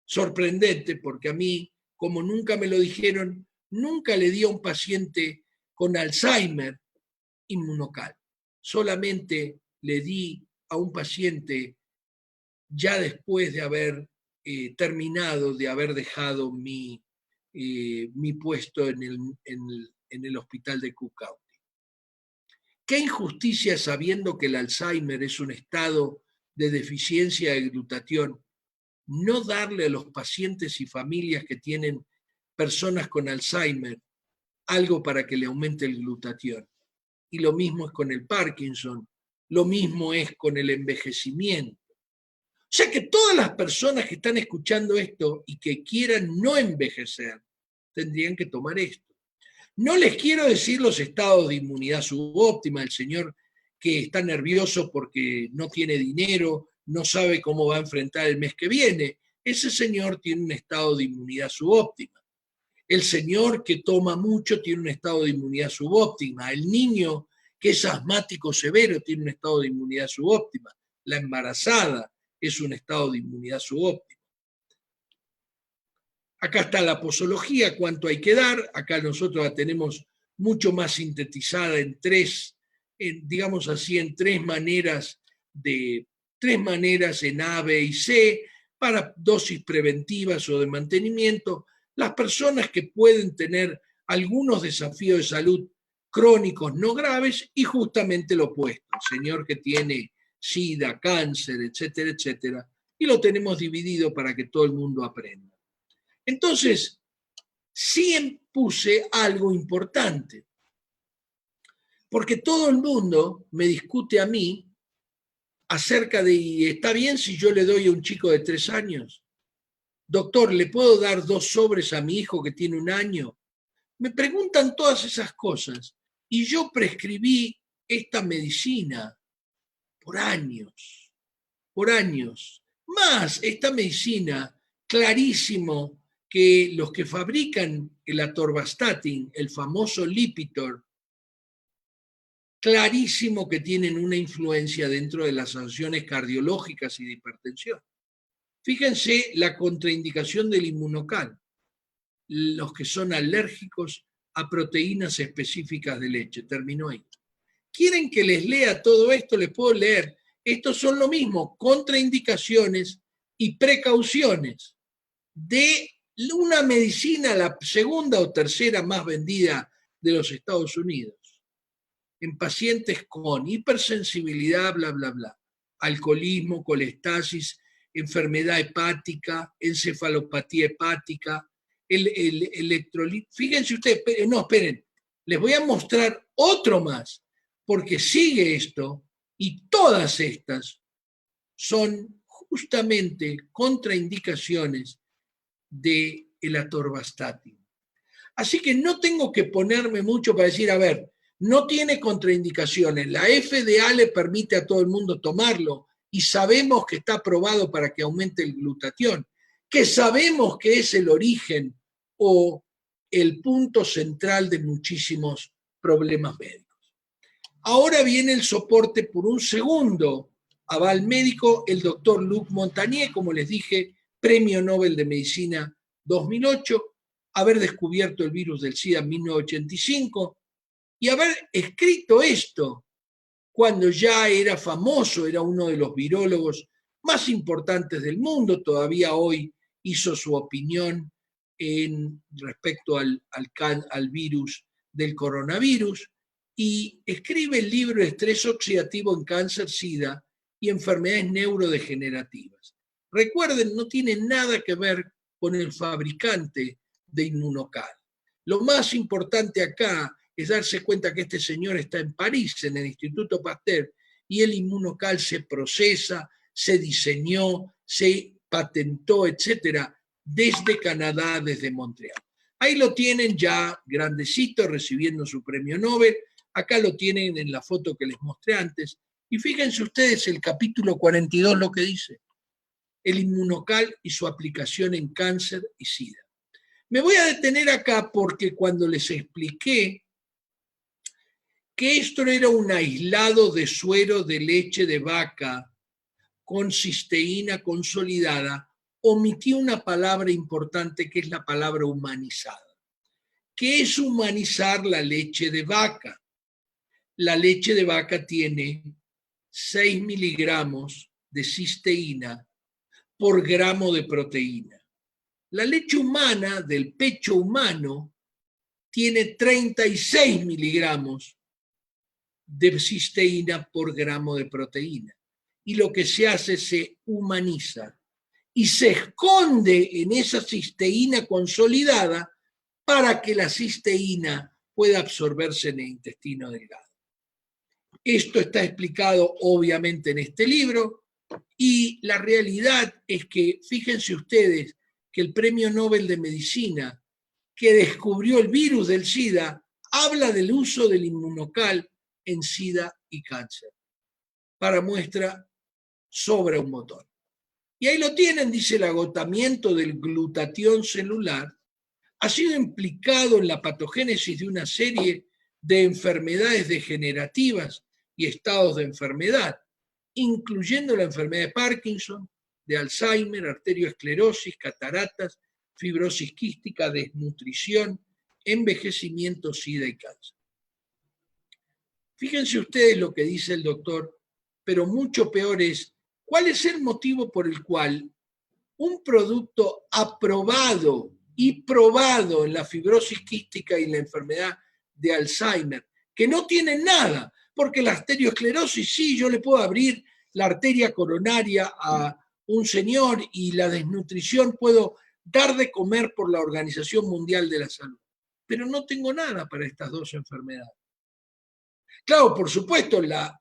Sorprendente, porque a mí, como nunca me lo dijeron, nunca le di a un paciente con Alzheimer inmunocal. Solamente le di a un paciente ya después de haber terminado, de haber dejado mi puesto en el hospital de Cook County. Qué injusticia, sabiendo que el Alzheimer es un estado de deficiencia de glutatión, no darle a los pacientes y familias que tienen personas con Alzheimer algo para que le aumente el glutatión. Y lo mismo es con el Parkinson, lo mismo es con el envejecimiento. O sea que todas las personas que están escuchando esto y que quieran no envejecer, tendrían que tomar esto. No les quiero decir los estados de inmunidad subóptima, el señor que está nervioso porque no tiene dinero, no sabe cómo va a enfrentar el mes que viene. Ese señor tiene un estado de inmunidad subóptima. El señor que toma mucho tiene un estado de inmunidad subóptima. El niño que es asmático severo tiene un estado de inmunidad subóptima. La embarazada es un estado de inmunidad subóptima. Acá está la posología, cuánto hay que dar. Acá nosotros la tenemos mucho más sintetizada en tres maneras en A, B y C, para dosis preventivas o de mantenimiento. Las personas que pueden tener algunos desafíos de salud crónicos no graves y justamente lo opuesto, el señor que tiene SIDA, cáncer, etcétera, etcétera, y lo tenemos dividido para que todo el mundo aprenda. Entonces, sí puse algo importante, porque todo el mundo me discute a mí acerca de, ¿está bien si yo le doy a un chico de 3 años? Doctor, ¿le puedo dar 2 sobres a mi hijo que tiene 1 año? Me preguntan todas esas cosas y yo prescribí esta medicina por años. Más esta medicina, clarísimo que los que fabrican el atorvastatin, el famoso Lipitor, clarísimo que tienen una influencia dentro de las sanciones cardiológicas y de hipertensión. Fíjense la contraindicación del inmunocal, los que son alérgicos a proteínas específicas de leche. Terminó ahí. ¿Quieren que les lea todo esto? Les puedo leer. Estos son lo mismo, contraindicaciones y precauciones de una medicina, la segunda o tercera más vendida de los Estados Unidos, en pacientes con hipersensibilidad, bla, bla, bla, alcoholismo, colestasis, enfermedad hepática, encefalopatía hepática, el electrolito. Fíjense ustedes, no, esperen, les voy a mostrar otro más, porque sigue esto y todas estas son justamente contraindicaciones del atorvastatin. Así que no tengo que ponerme mucho para decir, a ver, no tiene contraindicaciones. La FDA le permite a todo el mundo tomarlo y sabemos que está aprobado para que aumente el glutatión, que sabemos que es el origen o el punto central de muchísimos problemas médicos. Ahora viene el soporte por un segundo aval médico, el doctor Luc Montagnier, como les dije, Premio Nobel de Medicina 2008, haber descubierto el virus del SIDA en 1985 y haber escrito esto cuando ya era famoso, era uno de los virólogos más importantes del mundo, todavía hoy hizo su opinión respecto al virus del coronavirus, y escribe el libro Estrés oxidativo en cáncer, SIDA y enfermedades neurodegenerativas. Recuerden, no tiene nada que ver con el fabricante de Inmunocal. Lo más importante acá es darse cuenta que este señor está en París, en el Instituto Pasteur, y el Inmunocal se procesa, se diseñó, se patentó, etcétera, desde Canadá, desde Montreal. Ahí lo tienen ya grandecito, recibiendo su premio Nobel. Acá lo tienen en la foto que les mostré antes. Y fíjense ustedes el capítulo 42 lo que dice. El Inmunocal y su aplicación en cáncer y SIDA. Me voy a detener acá porque cuando les expliqué que esto era un aislado de suero de leche de vaca con cisteína consolidada, omití una palabra importante que es la palabra humanizada. ¿Qué es humanizar la leche de vaca? La leche de vaca tiene 6 miligramos de cisteína por gramo de proteína. La leche humana del pecho humano tiene 36 miligramos de cisteína por gramo de proteína. Y lo que se hace, se humaniza y se esconde en esa cisteína consolidada para que la cisteína pueda absorberse en el intestino delgado. Esto está explicado obviamente en este libro y la realidad es que, fíjense ustedes, que el Premio Nobel de Medicina que descubrió el virus del SIDA habla del uso del Inmunocal en SIDA y cáncer. Para muestra, sobra un montón. Y ahí lo tienen, dice, el agotamiento del glutatión celular ha sido implicado en la patogénesis de una serie de enfermedades degenerativas y estados de enfermedad, incluyendo la enfermedad de Parkinson, de Alzheimer, arteriosclerosis, cataratas, fibrosis quística, desnutrición, envejecimiento, SIDA y cáncer. Fíjense ustedes lo que dice el doctor, pero mucho peor es, ¿cuál es el motivo por el cual un producto aprobado y probado en la fibrosis quística y la enfermedad de Alzheimer, que no tiene nada, porque la arteriosclerosis, sí, yo le puedo abrir la arteria coronaria a un señor y la desnutrición puedo dar de comer por la Organización Mundial de la Salud, pero no tengo nada para estas dos enfermedades. Claro, por supuesto, la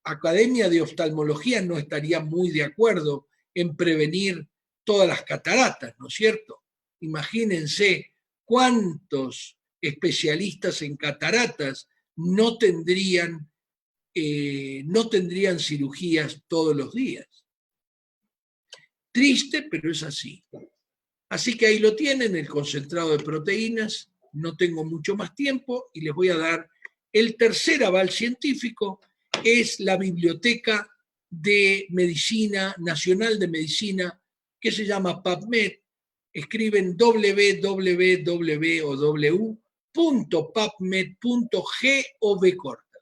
Academia de Oftalmología no estaría muy de acuerdo en prevenir todas las cataratas, ¿no es cierto? Imagínense cuántos especialistas en cataratas no tendrían cirugías todos los días. Triste, pero es así. Así que ahí lo tienen, el concentrado de proteínas. No tengo mucho más tiempo y les voy a dar el tercer aval científico, es la Biblioteca de Medicina, Nacional de Medicina, que se llama PubMed. Escriben www.pubmed.gov corta.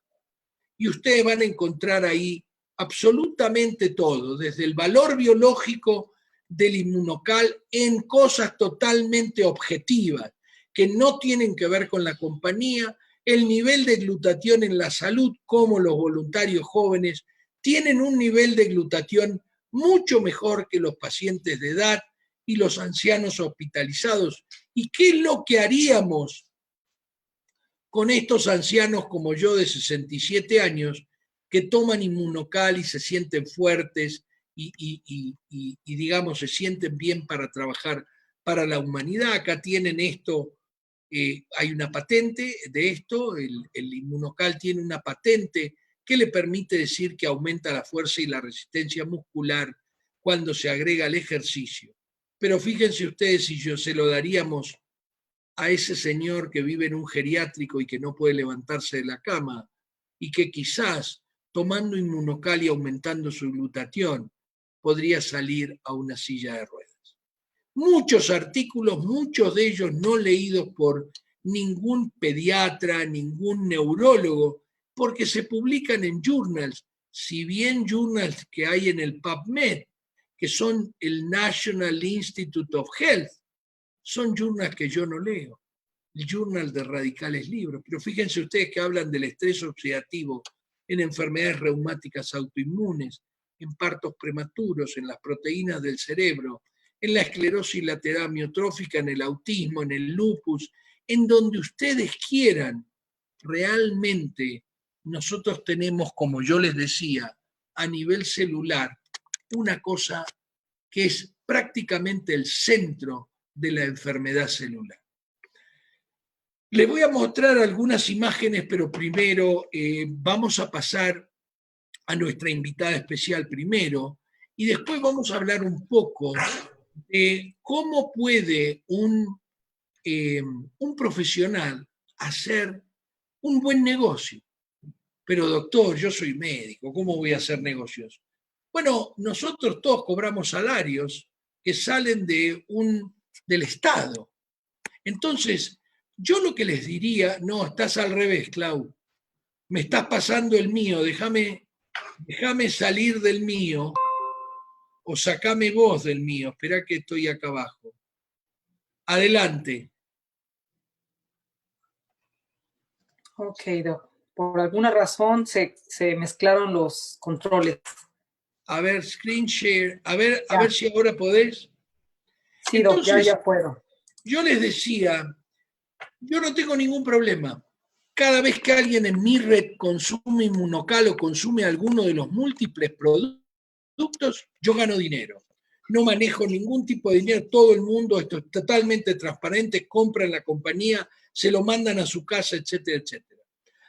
Y ustedes van a encontrar ahí absolutamente todo, desde el valor biológico del Inmunocal en cosas totalmente objetivas, que no tienen que ver con la compañía, el nivel de glutatión en la salud, como los voluntarios jóvenes tienen un nivel de glutatión mucho mejor que los pacientes de edad y los ancianos hospitalizados. ¿Y qué es lo que haríamos con estos ancianos como yo de 67 años que toman Inmunocal y se sienten fuertes y digamos, se sienten bien para trabajar para la humanidad? Acá tienen esto hay una patente de esto, el Inmunocal tiene una patente que le permite decir que aumenta la fuerza y la resistencia muscular cuando se agrega el ejercicio. Pero fíjense ustedes si se lo daríamos a ese señor que vive en un geriátrico y que no puede levantarse de la cama y que quizás tomando Inmunocal y aumentando su glutatión podría salir a una silla de ruedas. Muchos artículos, muchos de ellos no leídos por ningún pediatra, ningún neurólogo, porque se publican en journals, si bien journals que hay en el PubMed, que son el National Institute of Health, son journals que yo no leo, el journal de radicales libros, pero fíjense ustedes que hablan del estrés oxidativo en enfermedades reumáticas autoinmunes, en partos prematuros, en las proteínas del cerebro, en la esclerosis lateral amiotrófica, en el autismo, en el lupus, en donde ustedes quieran. Realmente nosotros tenemos, como yo les decía, a nivel celular, una cosa que es prácticamente el centro de la enfermedad celular. Les voy a mostrar algunas imágenes, pero primero vamos a pasar a nuestra invitada especial primero, y después vamos a hablar un poco de cómo puede un profesional hacer un buen negocio. Pero doctor, yo soy médico, ¿cómo voy a hacer negocios? Bueno, nosotros todos cobramos salarios que salen del Estado. Entonces, yo lo que les diría, no, estás al revés, Clau, me estás pasando el mío, déjame salir del mío o sacame vos del mío, esperá que estoy acá abajo. Adelante. Ok, Doc. Por alguna razón se mezclaron los controles. A ver, screen share, a ver si ahora podés. Sí, entonces, Doc, ya puedo. Yo les decía, yo no tengo ningún problema. Cada vez que alguien en mi red consume Inmunocal o consume alguno de los múltiples productos, yo gano dinero. No manejo ningún tipo de dinero, todo el mundo, esto es totalmente transparente, compran la compañía, se lo mandan a su casa, etcétera, etcétera.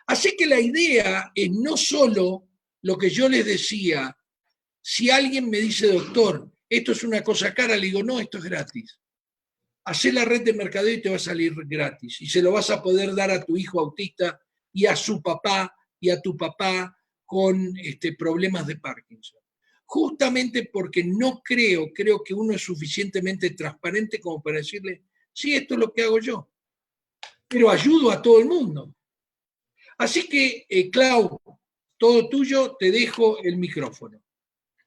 Así que la idea es no solo lo que yo les decía, si alguien me dice, doctor, esto es una cosa cara, le digo, no, esto es gratis. Hacé la red de mercadeo y te va a salir gratis. Y se lo vas a poder dar a tu hijo autista y a su papá y a tu papá con problemas de Parkinson. Justamente porque no creo que uno es suficientemente transparente como para decirle, sí, esto es lo que hago yo, pero ayudo a todo el mundo. Así que, Clau, todo tuyo, te dejo el micrófono.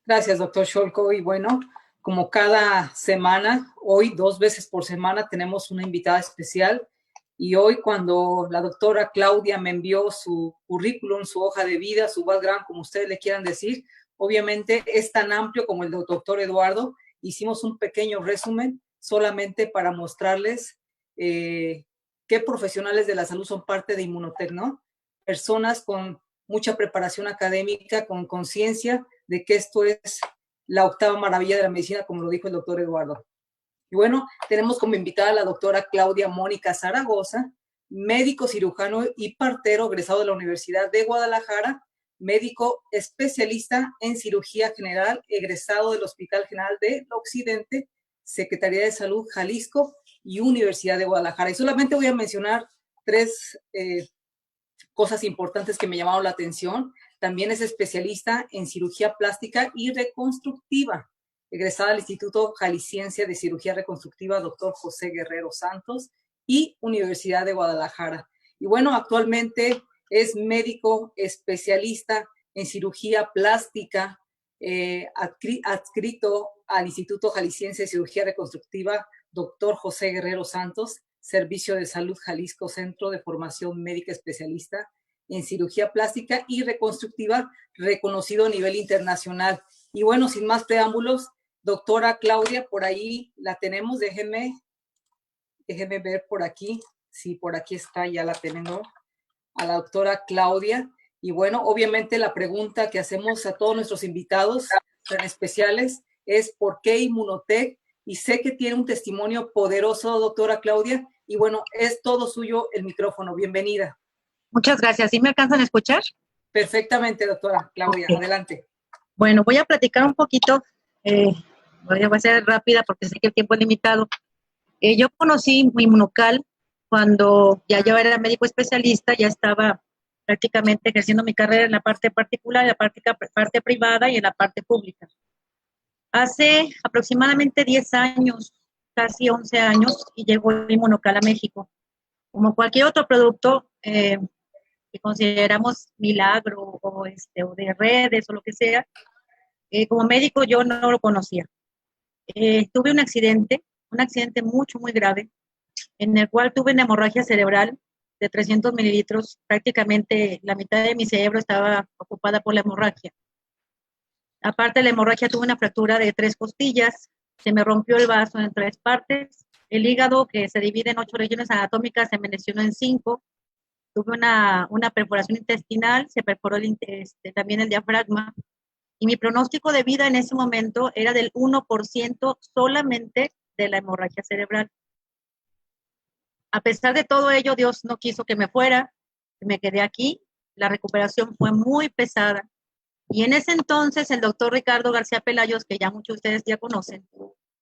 Gracias, doctor Scholko. Y bueno, como cada semana, hoy 2 veces por semana tenemos una invitada especial. Y hoy cuando la doctora Claudia me envió su currículum, su hoja de vida, su background, como ustedes le quieran decir, obviamente es tan amplio como el del doctor Eduardo. Hicimos un pequeño resumen solamente para mostrarles qué profesionales de la salud son parte de Inmunotech, ¿no? Personas con mucha preparación académica, con conciencia de que esto es la octava maravilla de la medicina, como lo dijo el doctor Eduardo. Y bueno, tenemos como invitada a la doctora Claudia Mónica Zaragoza, médico cirujano y partero egresado de la Universidad de Guadalajara, médico especialista en cirugía general, egresado del Hospital General del Occidente, Secretaría de Salud Jalisco y Universidad de Guadalajara. Y solamente voy a mencionar 3 cosas importantes que me llamaron la atención. También es especialista en cirugía plástica y reconstructiva, egresada del Instituto Jalisciense de Cirugía Reconstructiva, doctor José Guerrero Santos, y Universidad de Guadalajara. Y bueno, actualmente es médico especialista en cirugía plástica, adscrito al Instituto Jalisciense de Cirugía Reconstructiva, doctor José Guerrero Santos, Servicio de Salud Jalisco, Centro de Formación Médica Especialista en Cirugía Plástica y Reconstructiva, reconocido a nivel internacional. Y bueno, sin más preámbulos, doctora Claudia, por ahí la tenemos, déjenme ver por aquí, sí, por aquí está, ya la tenemos, a la doctora Claudia. Y bueno, obviamente la pregunta que hacemos a todos nuestros invitados tan especiales es ¿por qué Inmunotech? Y sé que tiene un testimonio poderoso, doctora Claudia, Y bueno, es todo suyo el micrófono. Bienvenida. Muchas gracias. ¿Sí me alcanzan a escuchar? Perfectamente, doctora Claudia. Okay. Adelante. Bueno, voy a platicar un poquito. Voy a ser rápida porque sé que el tiempo es limitado. Yo conocí Inmunocal cuando ya yo era médico especialista, ya estaba prácticamente ejerciendo mi carrera en la parte particular, en la parte privada y en la parte pública. Hace aproximadamente 10 años, casi 11 años, y llegó Inmunocal a México. Como cualquier otro producto que consideramos milagro o de redes o lo que sea, como médico yo no lo conocía. Tuve un accidente muy grave, en el cual tuve una hemorragia cerebral de 300 mililitros, prácticamente la mitad de mi cerebro estaba ocupada por la hemorragia. Aparte de la hemorragia, tuve una fractura de 3 costillas, se me rompió el vaso en 3 partes, el hígado, que se divide en 8 regiones anatómicas, se me lesionó en 5, tuve una perforación intestinal, se perforó también el diafragma, y mi pronóstico de vida en ese momento era del 1% solamente de la hemorragia cerebral. A pesar de todo ello, Dios no quiso que me fuera, me quedé aquí, la recuperación fue muy pesada. Y en ese entonces el doctor Ricardo García Pelayos, que ya muchos de ustedes ya conocen,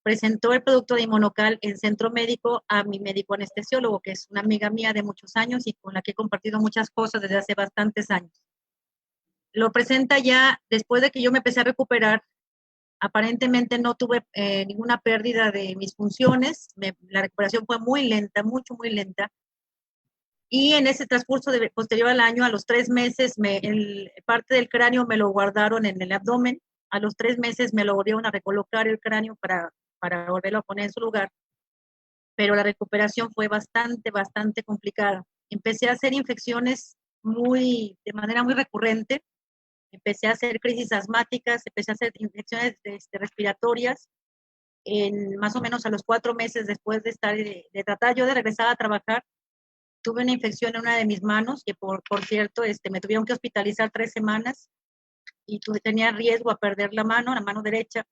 presentó el producto de Inmunocal en centro médico a mi médico anestesiólogo, que es una amiga mía de muchos años y con la que he compartido muchas cosas desde hace bastantes años. Lo presenta ya después de que yo me empecé a recuperar. Aparentemente no tuve ninguna pérdida de mis funciones, la recuperación fue muy lenta, muy lenta. Y en ese transcurso posterior al año, a los 3 meses, parte del cráneo me lo guardaron en el abdomen. A los 3 meses me lo volvieron a recolocar el cráneo para volverlo a poner en su lugar. Pero la recuperación fue bastante complicada. Empecé a hacer infecciones de manera muy recurrente. Empecé a hacer crisis asmáticas, empecé a hacer infecciones respiratorias. Más o menos a los 4 meses después de tratar yo de regresar a trabajar, tuve una infección en una de mis manos, que por cierto, me tuvieron que hospitalizar 3 semanas y tenía riesgo a perder la mano derecha.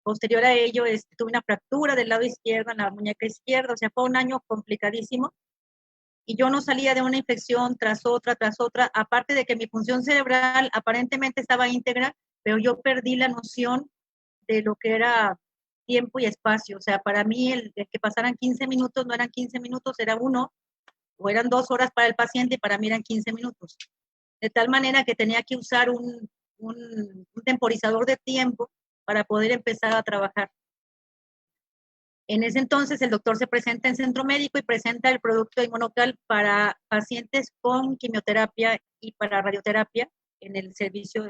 Posterior a ello, tuve una fractura del lado izquierdo en la muñeca izquierda, o sea, fue un año complicadísimo. Y yo no salía de una infección tras otra, aparte de que mi función cerebral aparentemente estaba íntegra, pero yo perdí la noción de lo que era tiempo y espacio. O sea, para mí el que pasaran 15 minutos no eran 15 minutos, era 1, o eran 2 horas para el paciente y para mí eran 15 minutos. De tal manera que tenía que usar un temporizador de tiempo para poder empezar a trabajar. En ese entonces el doctor se presenta en centro médico y presenta el producto de Inmunocal para pacientes con quimioterapia y para radioterapia en el servicio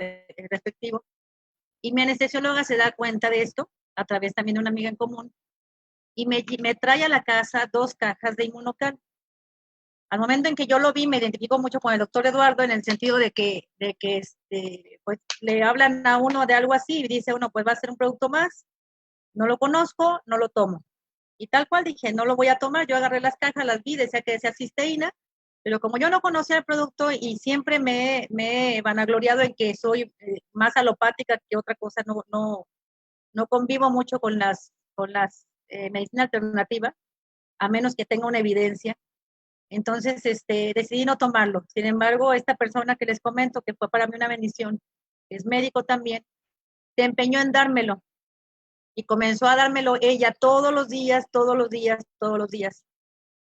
respectivo. Y mi anestesióloga se da cuenta de esto a través también de una amiga en común y me trae a la casa 2 cajas de Inmunocal. Al momento en que yo lo vi, me identifico mucho con el doctor Eduardo en el sentido de que pues, le hablan a uno de algo así y dice uno, pues va a ser un producto más, no lo conozco, no lo tomo. Y tal cual dije, no lo voy a tomar, yo agarré las cajas, las vi, decía que decía cisteína, pero como yo no conocía el producto y siempre me he vanagloriado en que soy más alopática que otra cosa, no convivo mucho con las medicina alternativa, a menos que tenga una evidencia. Entonces, decidí no tomarlo. Sin embargo, esta persona que les comento, que fue para mí una bendición, es médico también, se empeñó en dármelo. Y comenzó a dármelo ella todos los días.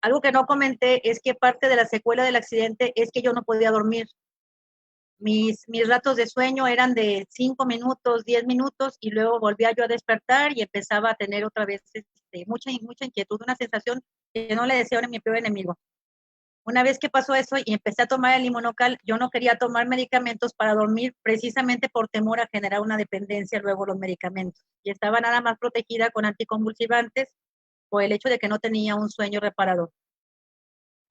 Algo que no comenté es que parte de la secuela del accidente es que yo no podía dormir. Mis ratos de sueño eran de 5 minutos, 10 minutos, y luego volvía yo a despertar y empezaba a tener otra vez mucha inquietud, una sensación que no le deseo a mi peor enemigo. Una vez que pasó eso y empecé a tomar el Inmunocal, yo no quería tomar medicamentos para dormir precisamente por temor a generar una dependencia luego los medicamentos. Y estaba nada más protegida con anticonvulsivantes por el hecho de que no tenía un sueño reparador.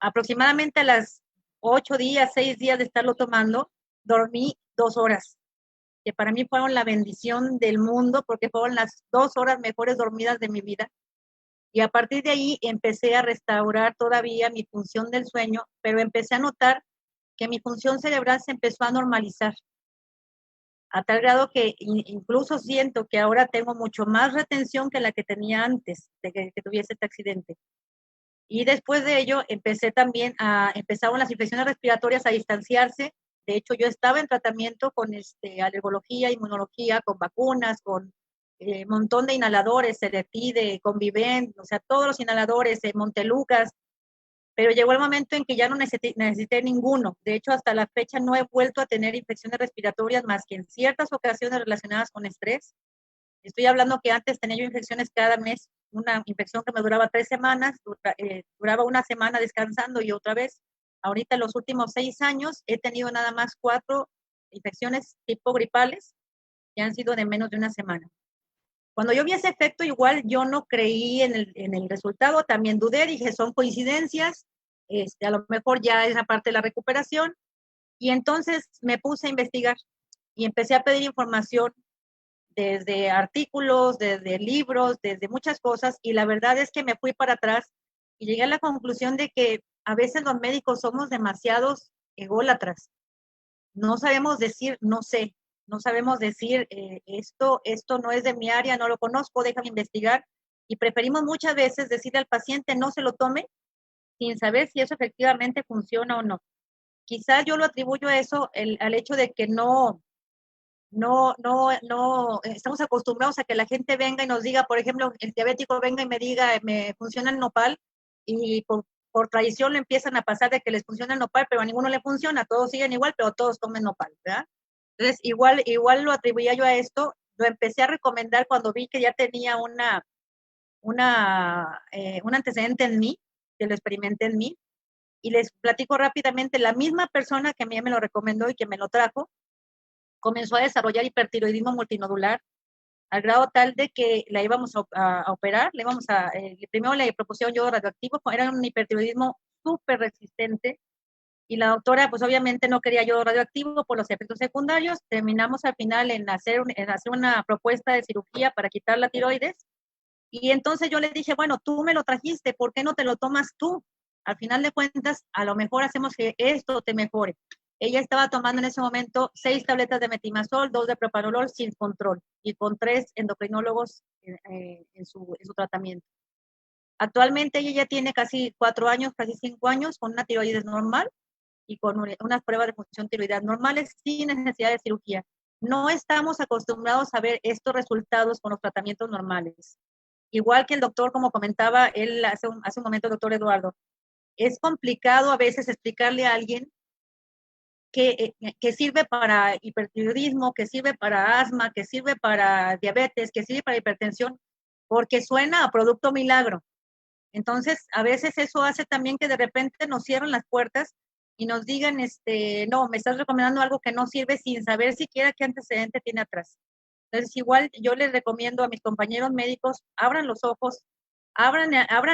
Aproximadamente a las 8 días, 6 días de estarlo tomando, dormí 2 horas, que para mí fueron la bendición del mundo porque fueron las 2 horas mejores dormidas de mi vida. Y a partir de ahí empecé a restaurar todavía mi función del sueño, pero empecé a notar que mi función cerebral se empezó a normalizar, a tal grado que incluso siento que ahora tengo mucho más retención que la que tenía antes de que tuviese este accidente. Y después de ello empezaron las infecciones respiratorias a distanciarse. De hecho, yo estaba en tratamiento con alergología, inmunología, con vacunas, con un montón de inhaladores, Ceretide, Convivent, o sea, todos los inhaladores, Montelucas, pero llegó el momento en que ya no necesité ninguno. De hecho, hasta la fecha no he vuelto a tener infecciones respiratorias más que en ciertas ocasiones relacionadas con estrés. Estoy hablando que antes tenía yo infecciones cada mes, una infección que me duraba 3 semanas, duraba una semana descansando y otra vez. Ahorita en los últimos 6 años he tenido nada más 4 infecciones tipo gripales que han sido de menos de una semana. Cuando yo vi ese efecto, igual yo no creí en el resultado, también dudé, dije, son coincidencias, a lo mejor ya es la parte de la recuperación, y entonces me puse a investigar y empecé a pedir información desde artículos, desde libros, desde muchas cosas, y la verdad es que me fui para atrás y llegué a la conclusión de que a veces los médicos somos demasiados ególatras. No sabemos decir, no sé, no sabemos decir, esto no es de mi área, no lo conozco, déjame investigar, y preferimos muchas veces decirle al paciente no se lo tome sin saber si eso efectivamente funciona o no. Quizás yo lo atribuyo a eso, al hecho de que no estamos acostumbrados a que la gente venga y nos diga, por ejemplo, el diabético venga y me diga, me funciona el nopal, y por tradición le empiezan a pasar de que les funciona el nopal, pero a ninguno le funciona, todos siguen igual, pero todos comen nopal, ¿verdad? Entonces, igual lo atribuía yo a esto, lo empecé a recomendar cuando vi que ya tenía un antecedente en mí, que lo experimenté en mí, y les platico rápidamente, la misma persona que a mí me lo recomendó y que me lo trajo, comenzó a desarrollar hipertiroidismo multinodular, al grado tal de que la íbamos a operar, primero le propusieron yodo radioactivo, era un hipertiroidismo súper resistente, y la doctora pues obviamente no quería yodo radioactivo por los efectos secundarios. Terminamos al final en hacer una propuesta de cirugía para quitar la tiroides, y entonces yo le dije, bueno, tú me lo trajiste, ¿por qué no te lo tomas tú? Al final de cuentas, a lo mejor hacemos que esto te mejore. Ella estaba tomando en ese momento 6 tabletas de metimazol, 2 de propanolol sin control, y con 3 endocrinólogos en su tratamiento. Actualmente ella ya tiene casi 4 años, casi 5 años, con una tiroides normal y con unas pruebas de función tiroidal normales sin necesidad de cirugía. No estamos acostumbrados a ver estos resultados con los tratamientos normales. Igual que el doctor, como comentaba él hace un momento, el doctor Eduardo, es complicado a veces explicarle a alguien que sirve para hipertiroidismo, que sirve para asma, que sirve para diabetes, que sirve para hipertensión, porque suena a producto milagro. Entonces, a veces eso hace también que de repente nos cierren las puertas y nos digan, no, me estás recomendando algo que no sirve sin saber siquiera qué antecedente tiene atrás. Entonces, igual yo les recomiendo a mis compañeros médicos, abran los ojos, abran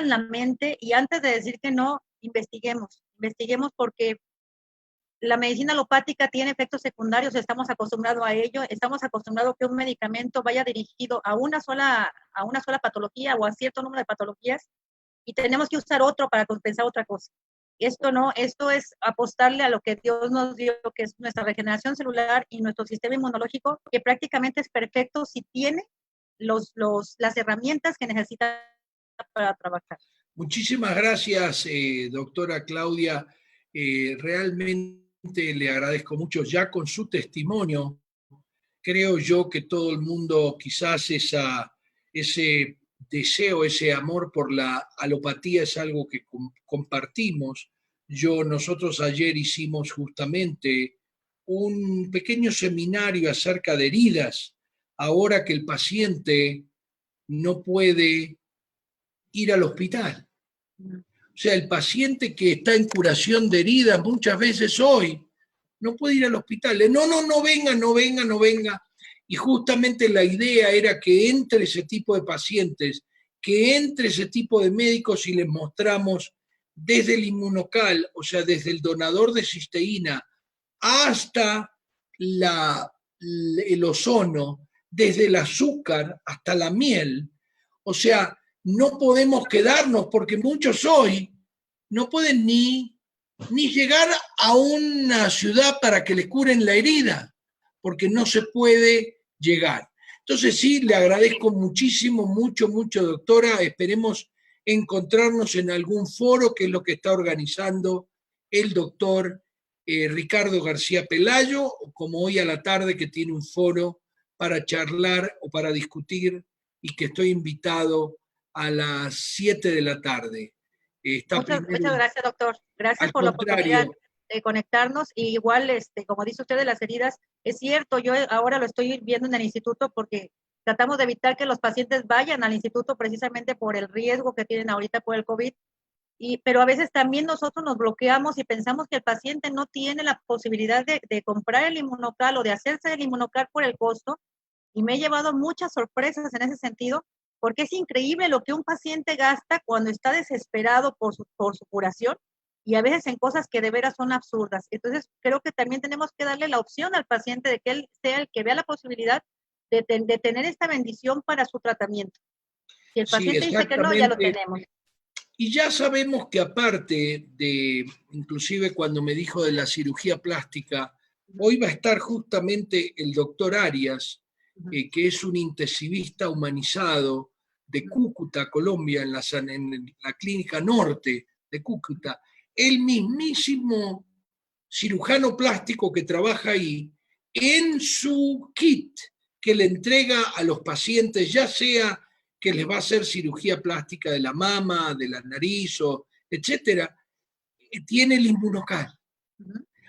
la mente, y antes de decir que no, investiguemos porque la medicina alopática tiene efectos secundarios, estamos acostumbrados a ello, estamos acostumbrados a que un medicamento vaya dirigido a una sola patología o a cierto número de patologías, y tenemos que usar otro para compensar otra cosa. Esto no, esto es apostarle a lo que Dios nos dio, que es nuestra regeneración celular y nuestro sistema inmunológico, que prácticamente es perfecto si tiene las herramientas que necesita para trabajar. Muchísimas gracias, doctora Claudia. Realmente le agradezco mucho. Ya con su testimonio, creo yo que todo el mundo quizás ese deseo, ese amor por la alopatía es algo que compartimos. Nosotros ayer hicimos justamente un pequeño seminario acerca de heridas, ahora que el paciente no puede ir al hospital. O sea, el paciente que está en curación de heridas muchas veces hoy no puede ir al hospital. No venga. Y justamente la idea era que entre ese tipo de pacientes, que entre ese tipo de médicos y les mostramos desde el inmunocal, o sea, desde el donador de cisteína hasta el ozono, desde el azúcar hasta la miel. O sea, no podemos quedarnos porque muchos hoy no pueden ni llegar a una ciudad para que le curen la herida, porque no se puede llegar. Entonces sí, le agradezco muchísimo, mucho, doctora. Esperemos encontrarnos en algún foro, que es lo que está organizando el doctor Ricardo García Pelayo, como hoy a la tarde que tiene un foro para charlar o para discutir y que estoy invitado a las 7 de la tarde. Muchas gracias, doctor. Gracias por la oportunidad de conectarnos. Y igual, como dice usted de las heridas, es cierto, yo ahora lo estoy viendo en el instituto porque tratamos de evitar que los pacientes vayan al instituto precisamente por el riesgo que tienen ahorita por el COVID. Pero a veces también nosotros nos bloqueamos y pensamos que el paciente no tiene la posibilidad de comprar el Inmunocal o de hacerse el Inmunocal por el costo. Y me he llevado muchas sorpresas en ese sentido, porque es increíble lo que un paciente gasta cuando está desesperado por su curación y a veces en cosas que de veras son absurdas. Entonces, creo que también tenemos que darle la opción al paciente de que él sea el que vea la posibilidad de tener esta bendición para su tratamiento. Si el paciente dice que no, ya lo tenemos. Y ya sabemos que aparte de, inclusive cuando me dijo de la cirugía plástica, hoy va a estar justamente el doctor Arias, que es un intensivista humanizado de Cúcuta, Colombia, en la clínica norte de Cúcuta, el mismísimo cirujano plástico que trabaja ahí, en su kit que le entrega a los pacientes, ya sea que les va a hacer cirugía plástica de la mama, de la nariz, etcétera, tiene el Inmunocal.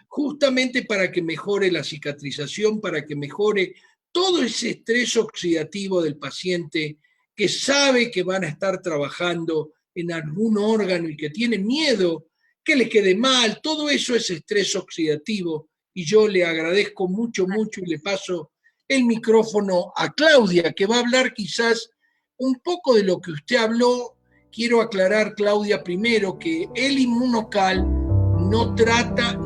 Justamente para que mejore la cicatrización, para que mejore todo ese estrés oxidativo del paciente que sabe que van a estar trabajando en algún órgano y que tiene miedo que le quede mal. Todo eso es estrés oxidativo y yo le agradezco mucho y le paso el micrófono a Claudia, que va a hablar quizás un poco de lo que usted habló. Quiero aclarar, Claudia, primero que el Inmunocal no trata